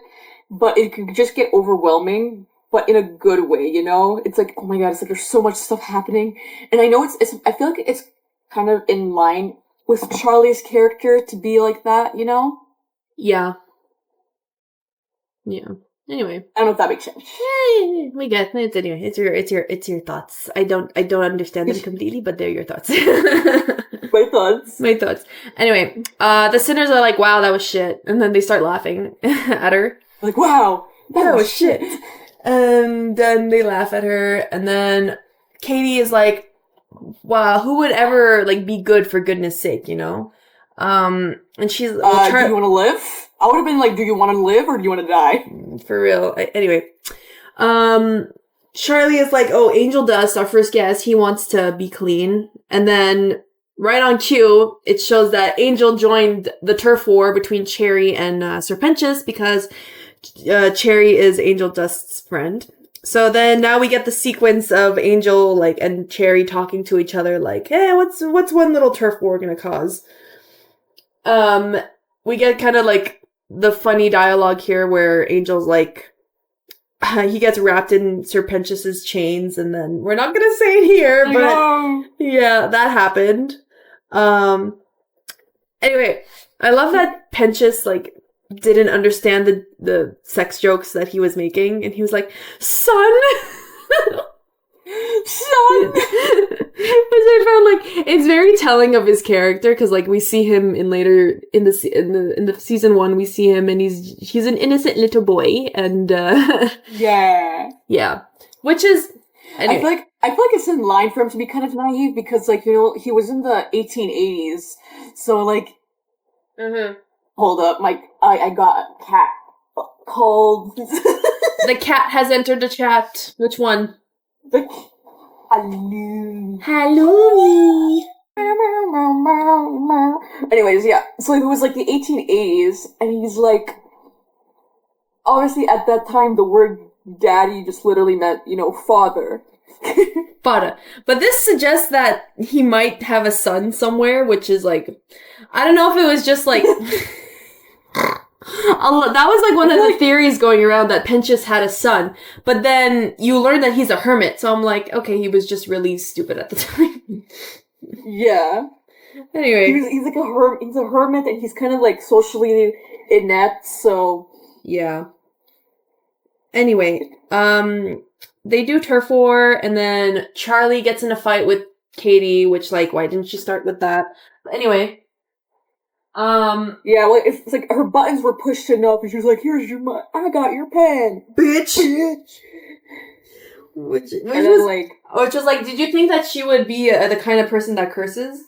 but it could just get overwhelming, but in a good way, you know? It's like, oh my god, it's like there's so much stuff happening. And I know I feel like it's kind of in line with Charlie's character to be like that, you know? Yeah. Yeah. Anyway. I don't know if that makes sense. Yeah, we get it. Anyway, it's your thoughts. I don't understand them completely, but they're your thoughts. My thoughts. Anyway, the sinners are like, wow, that was shit. And then they start laughing at her. Like, wow, that was shit. And then they laugh at her. And then Katie is like, wow, who would ever, like, be good for goodness sake, you know? And she's... do you want to live? I would have been like, do you want to live or do you want to die? For real. Anyway. Charlie is like, oh, Angel Dust, our first guest, he wants to be clean. And then... right on cue, it shows that Angel joined the turf war between Cherry and Serpentius because Cherry is Angel Dust's friend. So then now we get the sequence of Angel, like, and Cherry talking to each other, like, hey, what's one little turf war gonna cause? We get kind of, like, the funny dialogue here where Angel's like, he gets wrapped in Serpentius's chains, and then we're not gonna say it here, but yeah, that happened. Anyway, I love that Pentius, like, didn't understand the sex jokes that he was making, and he was like, son! Son! Which I found, like, it's very telling of his character, because, like, we see him in the season 1, we see him, and he's an innocent little boy, and, yeah. Which is... Anyway. I feel like it's in line for him to be kind of naive, because, like, you know, he was in the 1880s, so, like... Mm-hmm. Hold up, I got a cat called... The cat has entered the chat. Which one? Hello. Hello. Anyways, yeah. So it was like the 1880s, and he's like, obviously at that time the word daddy just literally meant, you know, father. Father. But this suggests that he might have a son somewhere, which is like, I don't know if it was just like... That was like one of the theories going around that Pinchas had a son, but then you learn that he's a hermit. So I'm like, okay, he was just really stupid at the time. Yeah. Anyway, He's like he's a hermit, and he's kind of like socially inept. So yeah. Anyway, they do turf war, and then Charlie gets in a fight with Katie, which, like, why didn't you start with that? But anyway, yeah, like it's like her buttons were pushed enough, and she was like, "Here's your I got your pen, bitch." which was like, did you think that she would be the kind of person that curses?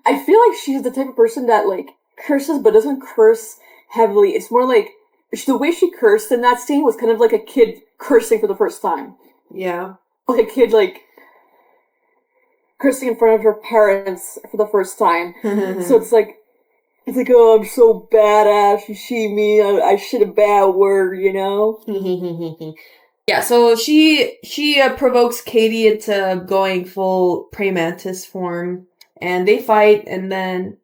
I feel like she's the type of person that like curses, but doesn't curse heavily. It's more like the way she cursed in that scene was kind of like a kid cursing for the first time. Yeah, like a kid like cursing in front of her parents for the first time. So it's like, oh, I'm so badass. Me, I shit a bad word, you know? Yeah, so she provokes Katie into going full praying mantis form, and they fight, and then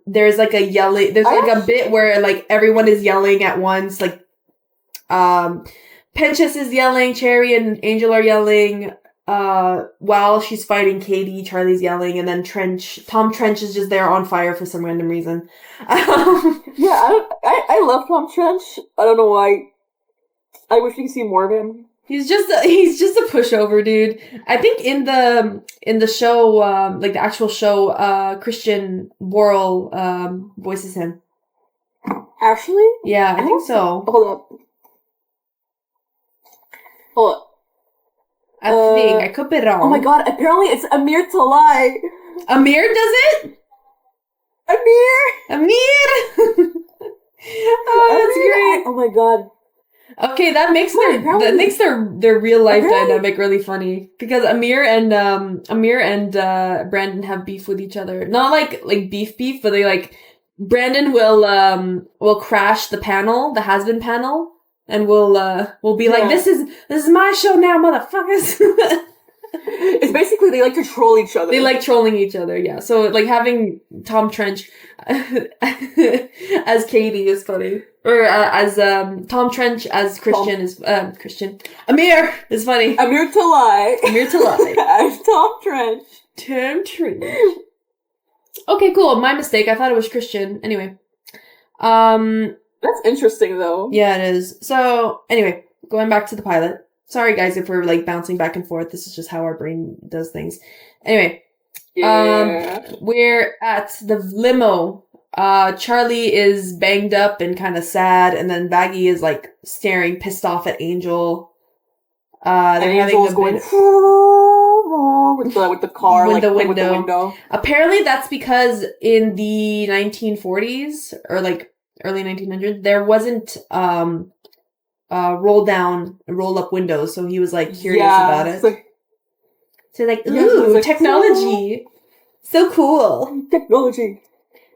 there's like a yelling. There's like a bit where like everyone is yelling at once. Like, Pinchas is yelling, Cherry and Angel are yelling. While she's fighting Katie, Charlie's yelling, and then Tom Trench is just there on fire for some random reason. Yeah, I love Tom Trench. I don't know why. I wish we could see more of him. He's just a pushover, dude. I think in the show, like the actual show, Christian Borle voices him. Actually? Yeah, I think so. Hold up. I think I could be wrong. Oh my god! Apparently, it's Amir Talai. Amir does it. Amir. Oh, that's great. Oh my god. Okay, that makes their real life dynamic really funny, because Amir and Brandon have beef with each other. Not like beef, but they like Brandon will crash the Hazbin panel, and will be like, this is my show now, motherfuckers. It's basically they like to troll each other. They like trolling each other, yeah. So like having Tom Trench as Katie is funny, or as Tom Trench as Christian is Amir is funny. Amir Talai as Tom Trench. Tom Trench. Okay, cool. My mistake. I thought it was Christian. Anyway, that's interesting though. Yeah, it is. So anyway, going back to the pilot. Sorry, guys, if we're like bouncing back and forth. This is just how our brain does things. Anyway, we're at the limo. Charlie is banged up and kind of sad, and then Baggy is like staring pissed off at Angel. They're Angel's going with the car, with like the window. With the window. Apparently, that's because in the 1940s or like early 1900s, there wasn't roll up windows, so he was like curious about it. Ooh, technology, so cool, technology.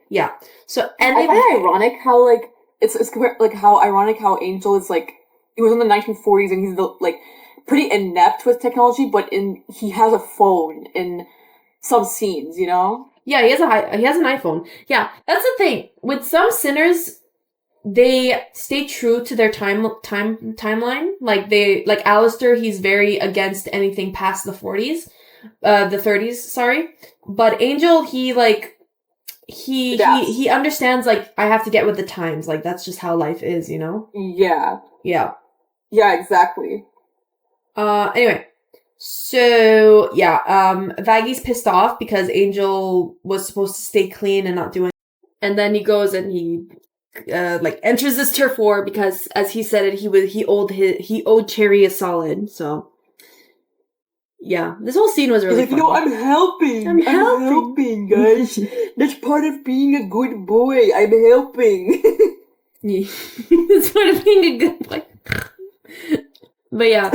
Yeah. So and I find it ironic how like it's like how ironic how Angel is like, it was in the 1940s and he's like pretty inept with technology, but he has a phone in some scenes, you know? Yeah, he has an iPhone. Yeah, that's the thing with some sinners. They stay true to their timeline. Like Alistair, he's very against anything past the 40s, the 30s, sorry. But Angel, he understands, like, I have to get with the times. Like, that's just how life is, you know? Yeah. Yeah. Yeah, exactly. Anyway. So, yeah, Vaggy's pissed off because Angel was supposed to stay clean and not do anything. And then he goes and he enters this turf war because, as he said it, he owed Cherry a solid. So yeah, this whole scene was really funny. No, I'm helping, guys. That's part of being a good boy. I'm helping. That's part of being a good boy. But yeah,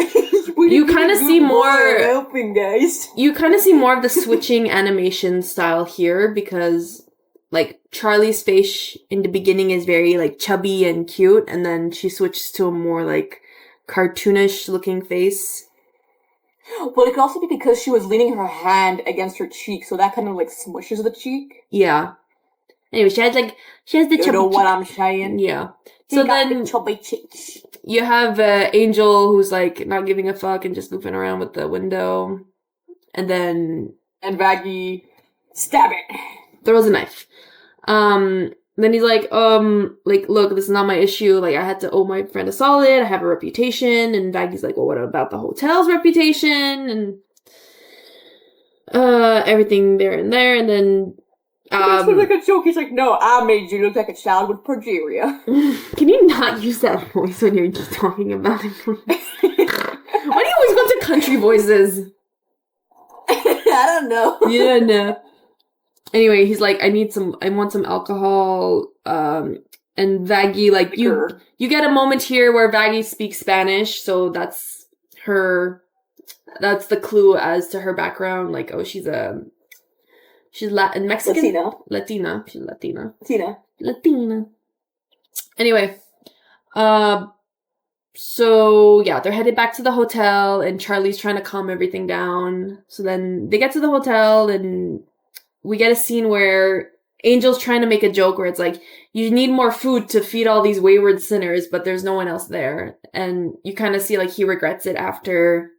you kind of see more. I'm helping, guys. You kind of see more of the switching animation style here because, like, Charlie's face in the beginning is very, like, chubby and cute, and then she switches to a more, like, cartoonish looking face. Well, it could also be because she was leaning her hand against her cheek, so that kind of, like, smushes the cheek. Yeah. Anyway, she has the You chubby know what cheeks. I'm saying? Yeah. He So got then the chubby cheeks. you have Angel who's like not giving a fuck and just goofing around with the window. And then And Vaggie, stab it. throws a knife. Then he's like, look, this is not my issue. Like, I had to owe my friend a solid. I have a reputation. And Vaggie's like, well, what about the hotel's reputation? And, everything there and there. And then, That's like a joke. He's like, no, I made you look like a child with progeria. Can you not use that voice when you're talking about it? Why do you always go to country voices? I don't know. Yeah, no. Anyway, he's like, I want some alcohol, and Vaggie, like, you get a moment here where Vaggie speaks Spanish, so that's the clue as to her background, like, oh, she's Mexican? Latina. She's Latina. Anyway, so yeah, they're headed back to the hotel, and Charlie's trying to calm everything down, so then they get to the hotel, and we get a scene where Angel's trying to make a joke where it's like, you need more food to feed all these wayward sinners, but there's no one else there. And you kind of see like he regrets it after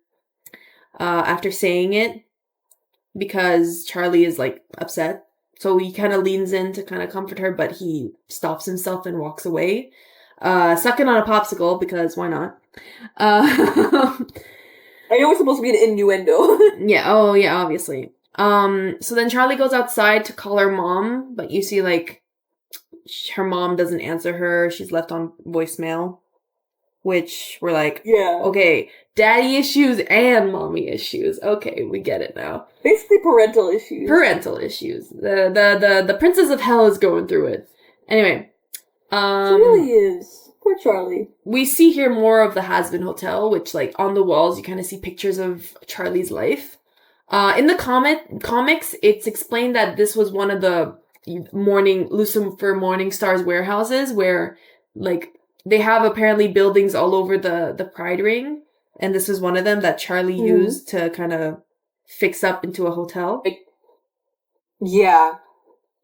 saying it because Charlie is like upset. So he kind of leans in to kind of comfort her, but he stops himself and walks away, sucking on a popsicle because why not? I know it's supposed to be an innuendo. Yeah. Oh yeah, obviously. So then Charlie goes outside to call her mom, but you see, like, her mom doesn't answer her. She's left on voicemail, which we're like, yeah, okay, daddy issues and mommy issues. Okay, we get it now. Basically parental issues. The Princess of Hell is going through it. Anyway. She really is. Poor Charlie. We see here more of the Hazbin Hotel, which, like, on the walls, you kind of see pictures of Charlie's life. In the comics, it's explained that this was one of the Lucifer Morningstar's warehouses where, like, they have apparently buildings all over the Pride Ring, and this is one of them that Charlie used to kind of fix up into a hotel. Yeah.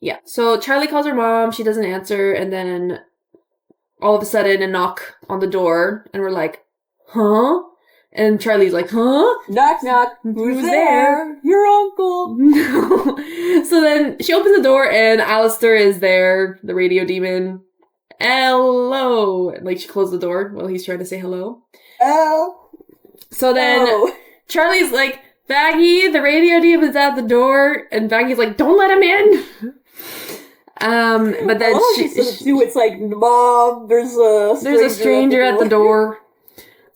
Yeah. So Charlie calls her mom, she doesn't answer, and then all of a sudden a knock on the door, and we're like, huh? And Charlie's like, huh? Knock, knock. Who's there? Your uncle. So then she opens the door and Alistair is there, the radio demon. Hello. Like, she closed the door while he's trying to say hello. Oh. So then Charlie's like, Vaggie, the radio demon's at the door. And Vaggie's like, don't let him in. But then it's like, Mom, there's a stranger at the door.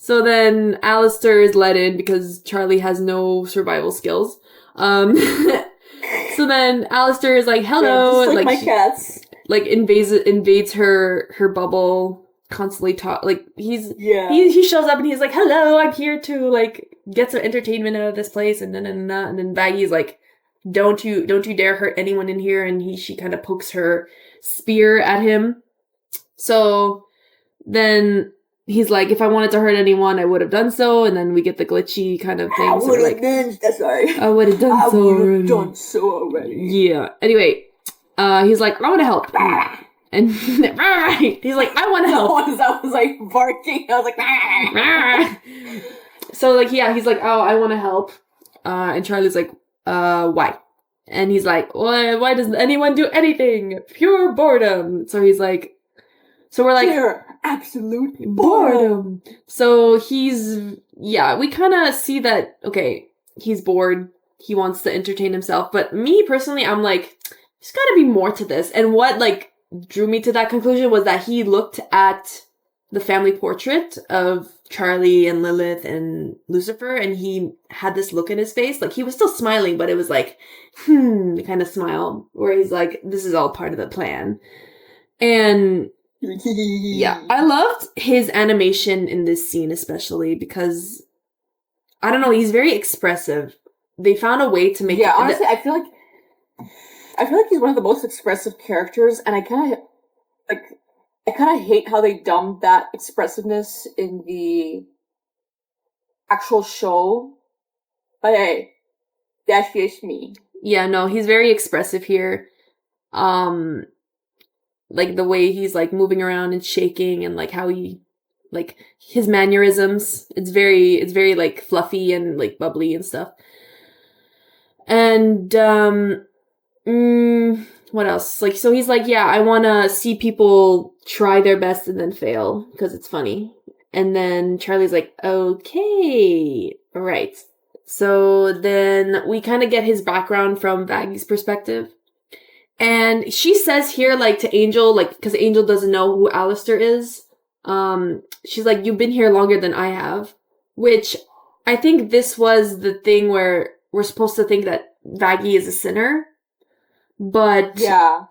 So then Alistair is let in because Charlie has no survival skills. So then Alistair is like, hello. Yeah, just like my cats. Like, invades her bubble, constantly he shows up and he's like, hello, I'm here to, like, get some entertainment out of this place, and then Vaggie's like, don't you dare hurt anyone in here, and she kind of pokes her spear at him. So then he's like, if I wanted to hurt anyone, I would have done so, and then we get the glitchy kind of thing. I would have done so already. Yeah. Anyway, he's like, I want to help. And he's like, I want to help. I was like barking. I was like, so like, yeah, he's like, oh, I want to help. And Charlie's like, why? And he's like, why doesn't anyone do anything? Pure boredom. So he's like, so we're like, pure absolute boredom. So we kind of see that, okay, he's bored. He wants to entertain himself. But me personally, I'm like, there's gotta be more to this. And what, like, drew me to that conclusion was that he looked at the family portrait of Charlie and Lilith and Lucifer, and he had this look in his face. Like, he was still smiling, but it was like, kind of smile, where he's like, this is all part of the plan. And yeah, I loved his animation in this scene, especially because, I don't know, he's very expressive. They found a way to make it. Honestly, I feel like he's one of the most expressive characters, and I kind of hate how they dumbed that expressiveness in the actual show. But hey, that's just me. Yeah, no, he's very expressive here. like the way he's like moving around and shaking and like how he like his mannerisms. It's very like fluffy and like bubbly and stuff. And what else? Like, so he's like, yeah, I want to see people try their best and then fail because it's funny. And then Charlie's like, okay, all right. So then we kind of get his background from Vaggie's perspective. And she says here, like, to Angel, like, because Angel doesn't know who Alistair is. She's like, you've been here longer than I have. Which I think this was the thing where we're supposed to think that Vaggie is a sinner. But, Yeah.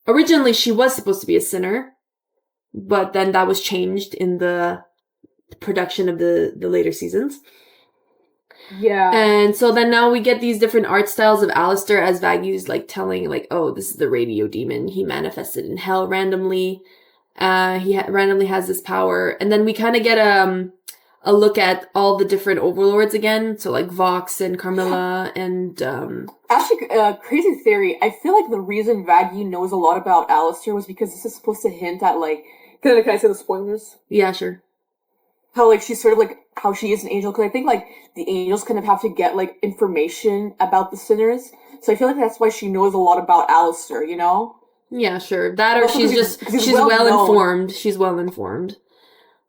Originally she was supposed to be a sinner. But then that was changed in the production of the later seasons. Yeah. And so then now we get these different art styles of Alistair as Vaggie's like telling like, oh, this is the radio demon. He manifested in hell randomly. Randomly has this power. And then we kind of get a look at all the different overlords again. So like Vox and Carmilla and Actually, crazy theory. I feel like the reason Vaggie knows a lot about Alistair was because this is supposed to hint at like, can I say the spoilers? Yeah, sure. How like she's sort of like how she is an angel, because I think like the angels kind of have to get like information about the sinners. So I feel like that's why she knows a lot about Alistair, you know? Yeah, sure. That or she's she's well informed. She's well informed.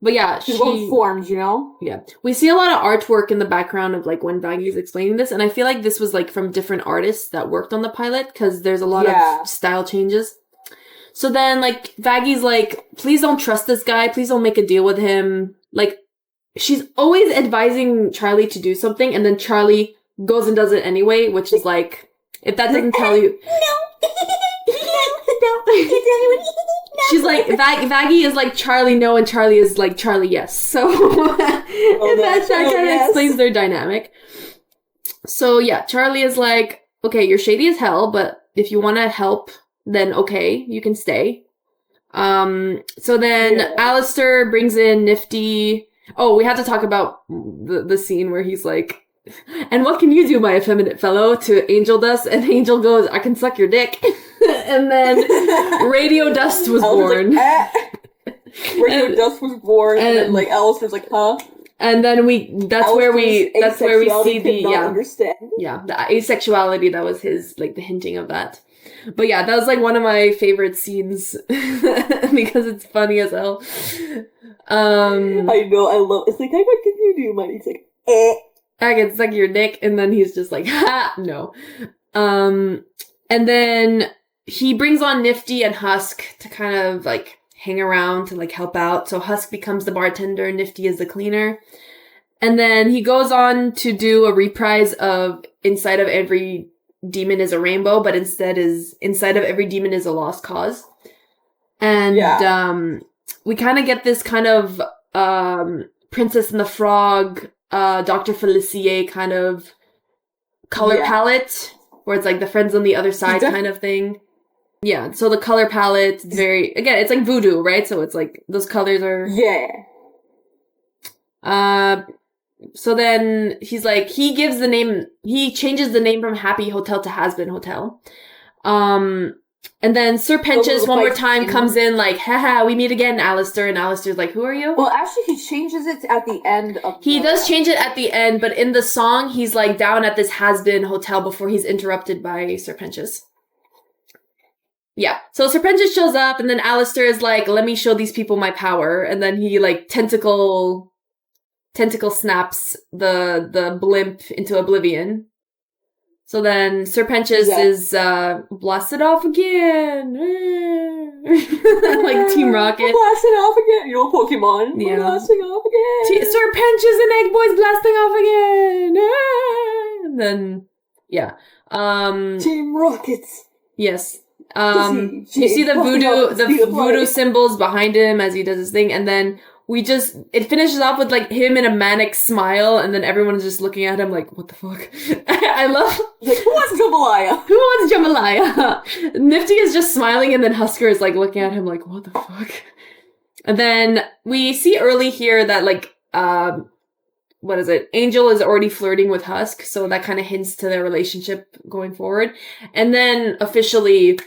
But yeah, she's well informed, you know? Yeah. We see a lot of artwork in the background of like when Vaggie's explaining this, and I feel like this was like from different artists that worked on the pilot because there's a lot of style changes. So then like Vaggie's like, please don't trust this guy, please don't make a deal with him. Like she's always advising Charlie to do something, and then Charlie goes and does it anyway, which is like, if that doesn't tell you. She's like, Vaggie is like Charlie no, and Charlie is like Charlie yes. So that kind of explains their dynamic. So yeah, Charlie is like, okay, you're shady as hell, but if you want to help, then okay, you can stay. So then Alistair brings in Nifty. Oh, we have to talk about the scene where he's like, and what can you do, my effeminate fellow, to Angel Dust? And Angel goes, I can suck your dick. And then Radio Dust was born. Like, Radio Dust was born, and then like Alistair's like, huh? And then that's where we see the the asexuality. That was his like the hinting of that. But yeah, that was like one of my favorite scenes because it's funny as hell. I know, I love. It's like, what can you do, man? He's like, I can suck your dick, and then he's just like, ha, no. And then he brings on Nifty and Husk to kind of like hang around to like help out. So Husk becomes the bartender, Nifty is the cleaner. And then he goes on to do a reprise of Inside of Every Demon is a Rainbow, but instead is Inside of Every Demon is a Lost Cause. And we kind of get this kind of Princess and the Frog, Dr. Felicie kind of color palette, where it's like the friends on the other side kind of thing. Yeah, so the color palette, very, again, it's like voodoo, right? So it's like, those colors are... So then he's like, he changes the name from Happy Hotel to Hazbin Hotel. And then Sir Pentious one more time comes in like, haha, we meet again, Alistair. And Alistair's like, who are you? Well, actually, he changes it at the end of He does change it at the end, but in the song, he's like down at this Hazbin Hotel before he's interrupted by Sir Pentious. Yeah. So Sir Pentious shows up, and then Alistair is like, let me show these people my power. And then he like tentacle snaps the blimp into oblivion. So then Sir Pentious is blasted off again. Like Team Rocket. Blasted off again. You know Pokemon. Yeah. Blasting off again. Sir Pentious and Egg Boy's blasting off again. And then Team Rockets. Yes. You see the voodoo symbols behind him as he does his thing, and then it finishes off with like him in a manic smile, and then everyone's just looking at him like, what the fuck? I love, like, who wants jambalaya? Who wants jambalaya? Nifty is just smiling, and then Husker is like looking at him like, what the fuck? And then we see early here that like, what is it? Angel is already flirting with Husk, so that kind of hints to their relationship going forward. And then officially,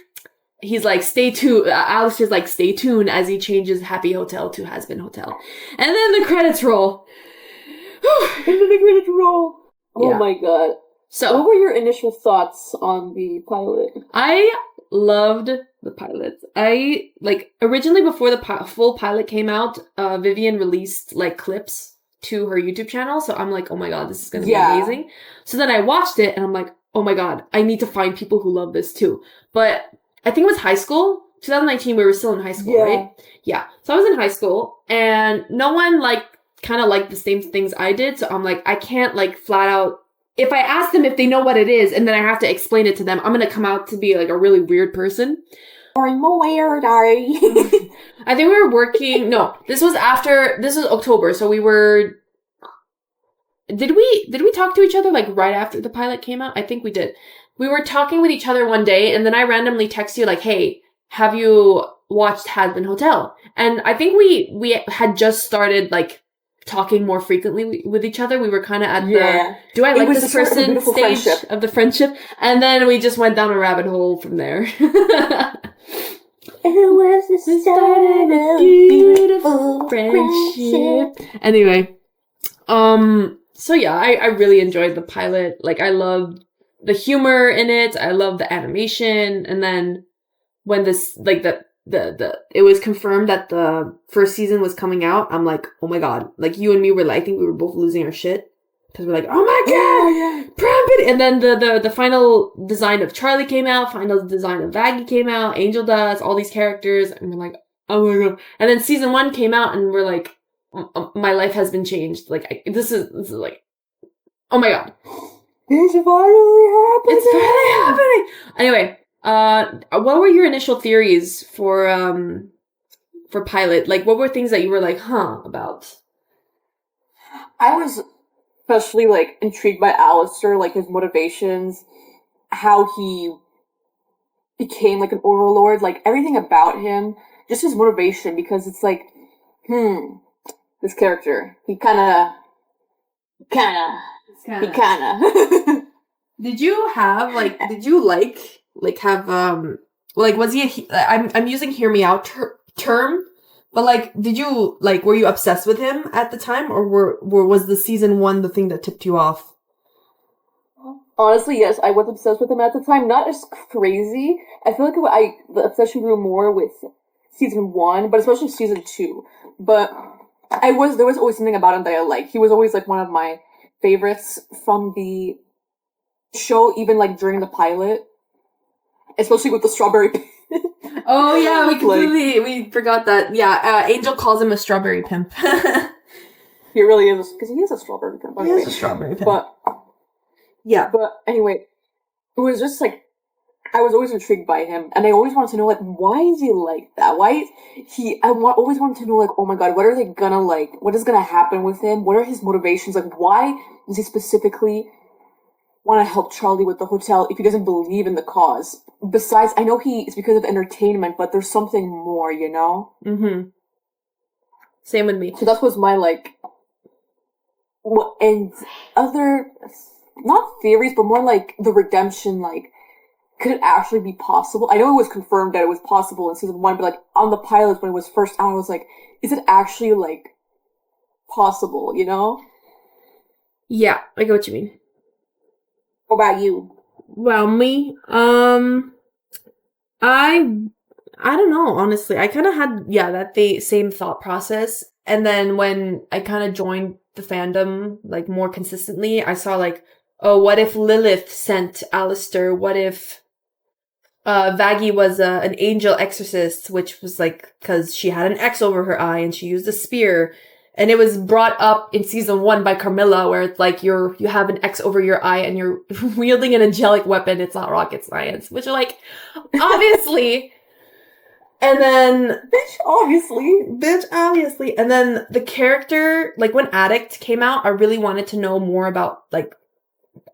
he's like, stay tuned. Alistair's like, stay tuned as he changes Happy Hotel to Hazbin Hotel. And then the credits roll. And then the credits roll. Oh Yeah. my god. So, what were your initial thoughts on the pilot? I loved the pilot. I, like, originally before the full pilot came out, Vivian released, like, clips to her YouTube channel. So I'm like, oh my god, this is gonna be amazing. So then I watched it and I'm like, oh my god, I need to find people who love this too. But I think it was high school. 2019, we were still in high school, right? Yeah. So I was in high school and no one, like, kind of liked the same things I did. So I'm like, I can't, like, flat out, if I ask them if they know what it is and then I have to explain it to them, I'm gonna come out to be, like, a really weird person. I'm weird, I think we were working, no, this was October, so we were, did we talk to each other, like, right after the pilot came out? I think we did. We were talking with each other one day, and then I randomly text you, like, hey, have you watched Hazbin Hotel? And I think we had just started, like, talking more frequently with each other. We were kind of at the, do I like this person stage of the friendship? And then we just went down a rabbit hole from there. It was the start of a beautiful friendship. Anyway, so yeah, I really enjoyed the pilot. Like, I loved the humor in it. I loved the animation. And then when this, like, it was confirmed that the first season was coming out, I'm like, oh my god. Like, you and me were like, I think we were both losing our shit. Because we're like, oh my god, Prambit! And then the final design of Charlie came out, final design of Vaggie came out, Angel does, all these characters, and we're like, oh my god. And then season 1 came out, and we're like, my life has been changed. Like, this is like, oh my god. It's finally happening! It's finally happening! Anyway, what were your initial theories for pilot? Like, what were things that you were like, about? I was especially, like, intrigued by Alistair, like, his motivations, how he became, like, an overlord, like, everything about him, just his motivation, because it's like, this character, he kinda. Did you have, like, was he I'm using hear me out term, but, like, did you, like, were you obsessed with him at the time, or was the season 1 the thing that tipped you off? Honestly, yes, I was obsessed with him at the time. Not as crazy. I feel like the obsession grew more with season 1, but especially season 2. But there was always something about him that I liked. He was always, like, one of my favorites from the show, even, like, during the pilot. Especially with the strawberry pimp. Oh yeah, we forgot that. Yeah, Angel calls him a strawberry pimp. He really is, because he is a strawberry pimp. He is a strawberry pimp. But anyway, it was just like, I was always intrigued by him, and I always wanted to know, like, why is he like that? Always wanted to know, like, oh my god, what are they gonna, like, what is gonna happen with him? What are his motivations? Like, why does he specifically want to help Charlie with the hotel if he doesn't believe in the cause? Besides, I know it's because of entertainment, but there's something more, you know? Mm-hmm. Same with me. So that was my, like, and other, not theories, but more like the redemption, like, could it actually be possible? I know it was confirmed that it was possible in season 1, but, like, on the pilot when it was first out, I was like, is it actually, like, possible, you know? Yeah, I get what you mean. What about you? Well, me, I don't know, honestly. I kind of had, the same thought process. And then when I kind of joined the fandom, like, more consistently, I saw, like, oh, what if Lilith sent Alistair? What if Vaggie was an angel exorcist, which was, like, because she had an X over her eye and she used a spear. And it was brought up in season 1 by Carmilla, where it's like you have an X over your eye and you're wielding an angelic weapon. It's not rocket science, which are like, obviously. And then, bitch, obviously. And then the character, like, when Addict came out, I really wanted to know more about, like,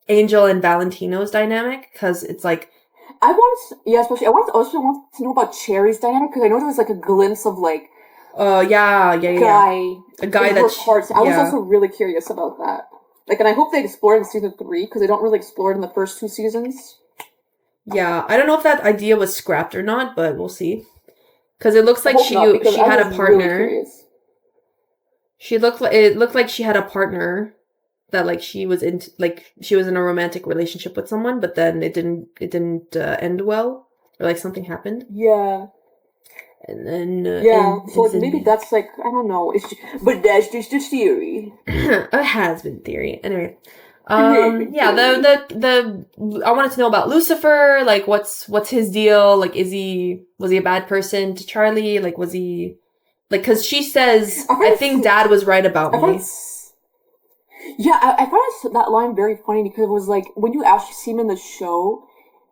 Angel and Valentino's dynamic, because it's like, I also want to know about Cherry's dynamic, because I know there was, like, a glimpse of, like, a guy that hearts. I was also really curious about that. Like, and I hope they explore it in season 3, because they don't really explore it in the first 2 seasons. Yeah, I don't know if that idea was scrapped or not, but we'll see. Because it looks I like hope not, because she I had was a really partner. curious. It looked like she had a partner that like she was in a romantic relationship with someone, but then it didn't end well, or like something happened, Yeah. and then Yeah, so it's like maybe in that's like I don't know. But that's just a theory. a has-been theory. Anyway, A has-been yeah, theory. the I wanted to know about Lucifer. Like, what's his deal? Like, was he a bad person to Charlie? Like, was he like? Because she says, I find I think Dad was right about I find me. yeah, I find that line very funny because it was like when you actually see him in the show,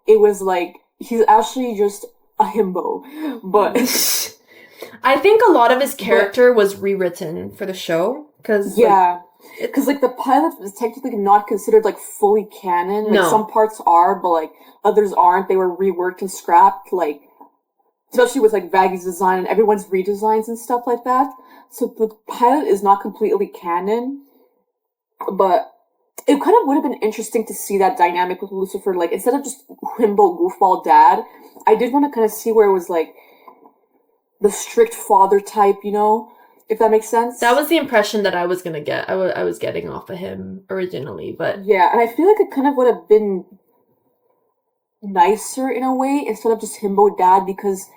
it was like he's actually just a himbo, but I think a lot of his but character was rewritten for the show because like yeah, because like the pilot was technically not considered like fully canon. Like some no. parts are, but like others aren't. They were reworked and scrapped. Like especially with like Vaggy's design and everyone's redesigns and stuff like that. So the pilot is not completely canon, but it kind of would have been interesting to see that dynamic with Lucifer. Like instead of just himbo goofball dad, I did want to kind of see where it was like the strict father type, you know, if that makes sense. That was the impression that I was gonna get. I was getting off of him originally, but Yeah, and I feel like it kind of would have been nicer in a way instead of just himbo dad because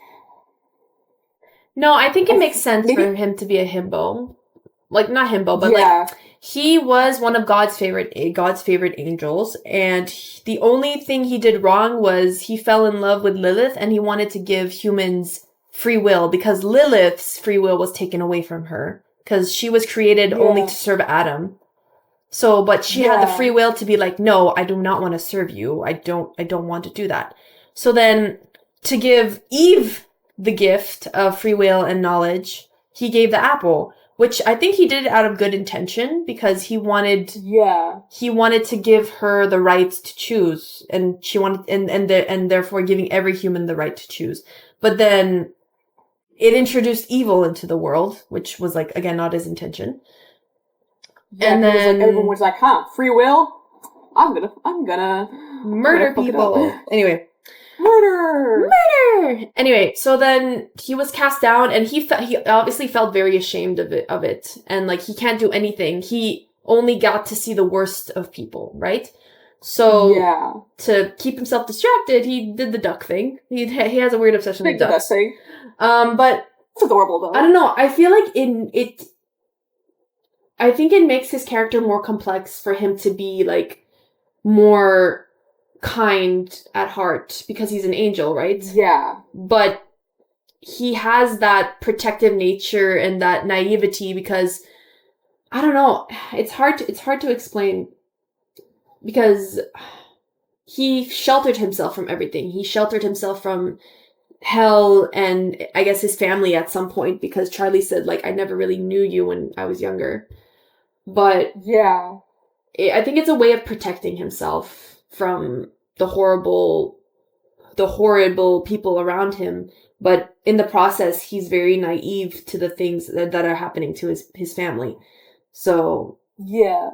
no, I think it makes sense for maybe him to be a himbo. Like not himbo, but like yeah he was one of God's favorite angels, and the only thing he did wrong was he fell in love with Lilith, and he wanted to give humans free will because Lilith's free will was taken away from her because she was created only yeah to serve Adam. So, but she had the free yeah will to be like, no, I do not want to serve you. I don't want to do that. So then to give Eve the gift of free will and knowledge, he gave the apple, which I think he did out of good intention because yeah he wanted to give her the right to choose, and she wanted and therefore giving every human the right to choose. But then it introduced evil into the world, which was like again not his intention. yeah And because it was like everyone then was like, huh, free will. I'm gonna murder fuck it up. people. Anyway, Murder. murder. Anyway, so then he was cast down, and he obviously felt very ashamed of it, and like he can't do anything. He only got to see the worst of people, right? So Yeah, to keep himself distracted, he did the duck thing. He has a weird obsession with big the best ducks. thing. But It's adorable I though. don't know. I feel like in it, I think it makes his character more complex for him to be like more kind at heart because he's an angel, right? Yeah, But he has that protective nature and that naivety because I don't know, it's hard to explain because he sheltered himself from everything. He sheltered himself from hell and I guess his family at some point because Charlie said like I never really knew you when I was younger. But yeah, I think it's a way of protecting himself from the horrible people around him. But in the process, he's very naive to the things that are happening to his family. So, yeah.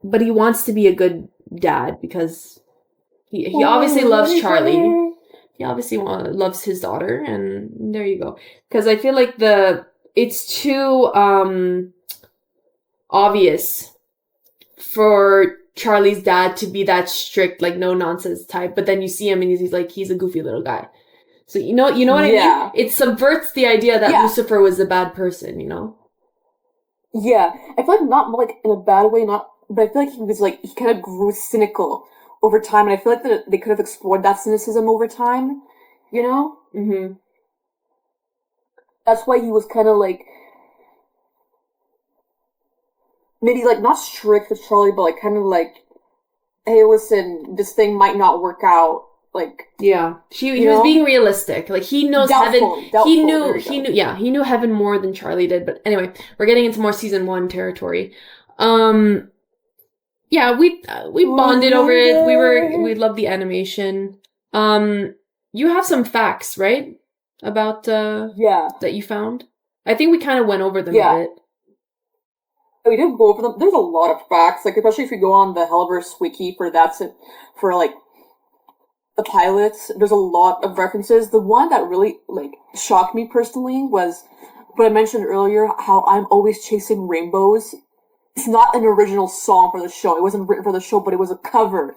but he wants to be a good dad because he obviously loves Charlie. He obviously loves his daughter, and there you go. Because I feel like it's too obvious for Charlie's dad to be that strict, like no nonsense type. But then you see him and he's a goofy little guy. So you know what I mean? Yeah, It subverts the idea that yeah, Lucifer was a bad person, you know? yeah. I feel like not like in a bad way, not, but I feel like he kind of grew cynical over time, and I feel like that they could have explored that cynicism over time. You know, Mm-hmm. that's why he was kind of like maybe like not strict with Charlie, but like kind of like, hey, listen, this thing might not work out. Like, Yeah. you He was know, being realistic. Like he knows heaven. doubtful. There you go. He knew heaven more than Charlie did. But anyway, we're getting into more season 1 territory. Um yeah, we bonded over it. We loved the animation. You have some facts, right? About Yeah, that you found? I think we kind of went over them a yeah. bit. We did go over them. There's a lot of facts, like especially if you go on the Hellverse wiki for for like the pilots, there's a lot of references. The one that really, like, shocked me personally was what I mentioned earlier, how I'm always chasing rainbows. It's not an original song for the show. It wasn't written for the show, but it was a cover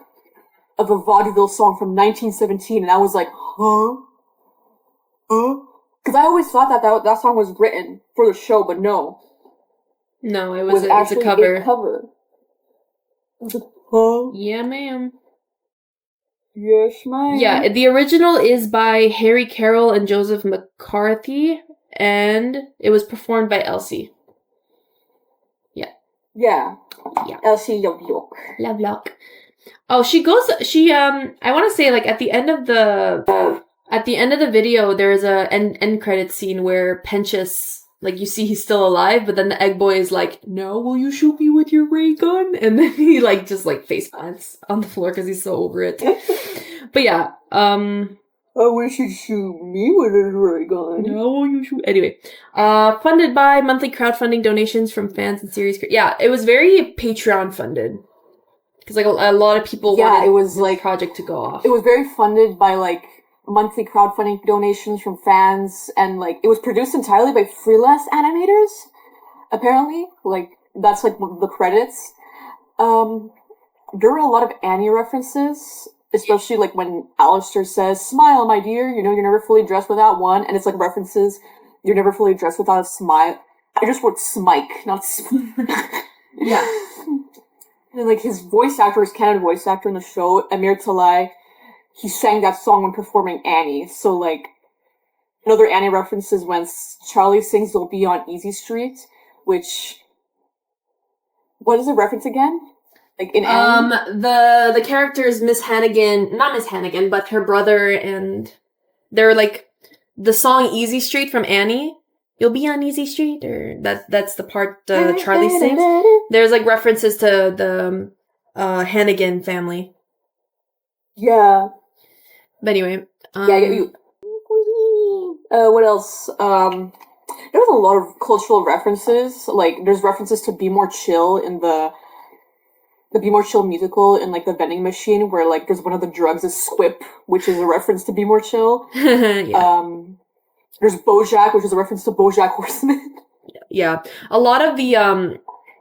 of a vaudeville song from 1917, and I was like, huh? Huh? Because I always thought that song was written for the show, but no. No, It's a cover. A cover. I was like, huh? Yeah, ma'am. Yes, ma'am. Yeah, the original is by Harry Carroll and Joseph McCarthy, and it was performed by Elsie. Yeah. Elsie Love Lock. Oh, I want to say, like, at the end of the video, there's a end credit scene where Pentious, like, you see he's still alive, but then the egg boy is like, "No, will you shoot me with your ray gun?" And then he, like, just, like, face plants on the floor because he's so over it. But yeah, I wish he'd shoot me with his ray gun. No, you shoot. Anyway, funded by monthly crowdfunding donations from fans and series. Yeah, it was very Patreon funded. Because, like, a lot of people wanted it was, this project to go off. It was very funded by, like, monthly crowdfunding donations from fans, and, like, it was produced entirely by freelance animators, apparently. Like, that's, like, the credits. There were a lot of Annie references, especially, like, when Alistair says, "Smile, my dear, you know, you're never fully dressed without one," and it's, like, references, "You're never fully dressed without a smile." I just wrote smike, not Yeah. And, like, his voice actor, his Canada voice actor in the show, Amir Talai, he sang that song when performing Annie. So, like, another Annie reference is when Charlie sings "You'll Be on Easy Street," which... What is the reference again? Like, in Annie? The character is Miss Hannigan, not Miss Hannigan, but her brother, and they're, like, the song Easy Street from Annie. "You'll be on Easy Street," or that's the part Charlie sings. There's, like, references to the Hannigan family. Yeah. But anyway, what else? There's a lot of cultural references. Like, there's references to Be More Chill in the Be More Chill musical, in, like, the vending machine, where, like, there's one of the drugs is Squip, which is a reference to Be More Chill. Yeah. There's Bojack, which is a reference to BoJack Horseman. Yeah. A lot of the,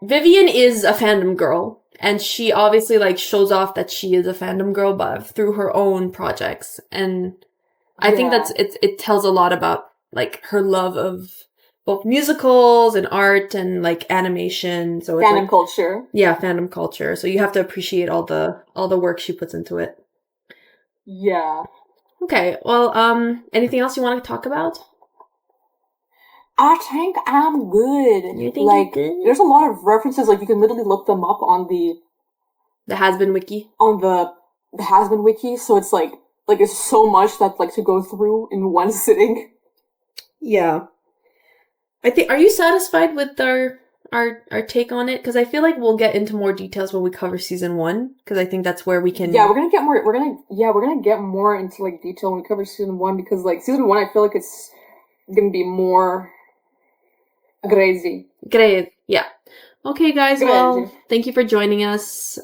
Vivian is a fandom girl, and she obviously, like, shows off that she is a fandom girl, but through her own projects. And I think it tells a lot about, like, her love of both musicals and art and, like, animation. So it's fandom culture. Yeah, fandom culture. So you have to appreciate all the work she puts into it. Yeah. Okay, well, anything else you want to talk about? I think I'm good. You think you're good? There's a lot of references, like, you can literally look them up on the Hazbin wiki? On the Hazbin wiki, so it's, like, it's so much that, like, to go through in one sitting. Yeah. Are you satisfied with our take on it? Because I feel like we'll get into more details when we cover season 1, because I think that's where we can... Yeah, we're gonna get more into, like, detail when we cover season 1, because, like, season 1, I feel like it's gonna be more crazy. Great, yeah. Okay, guys, well, thank you for joining us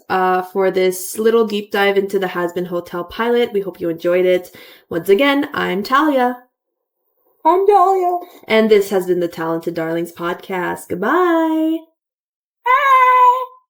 for this little deep dive into the Hazbin Hotel pilot. We hope you enjoyed it. Once again, I'm Talia. I'm Dahlia. And this has been the Talented Darlings podcast. Goodbye. Ah!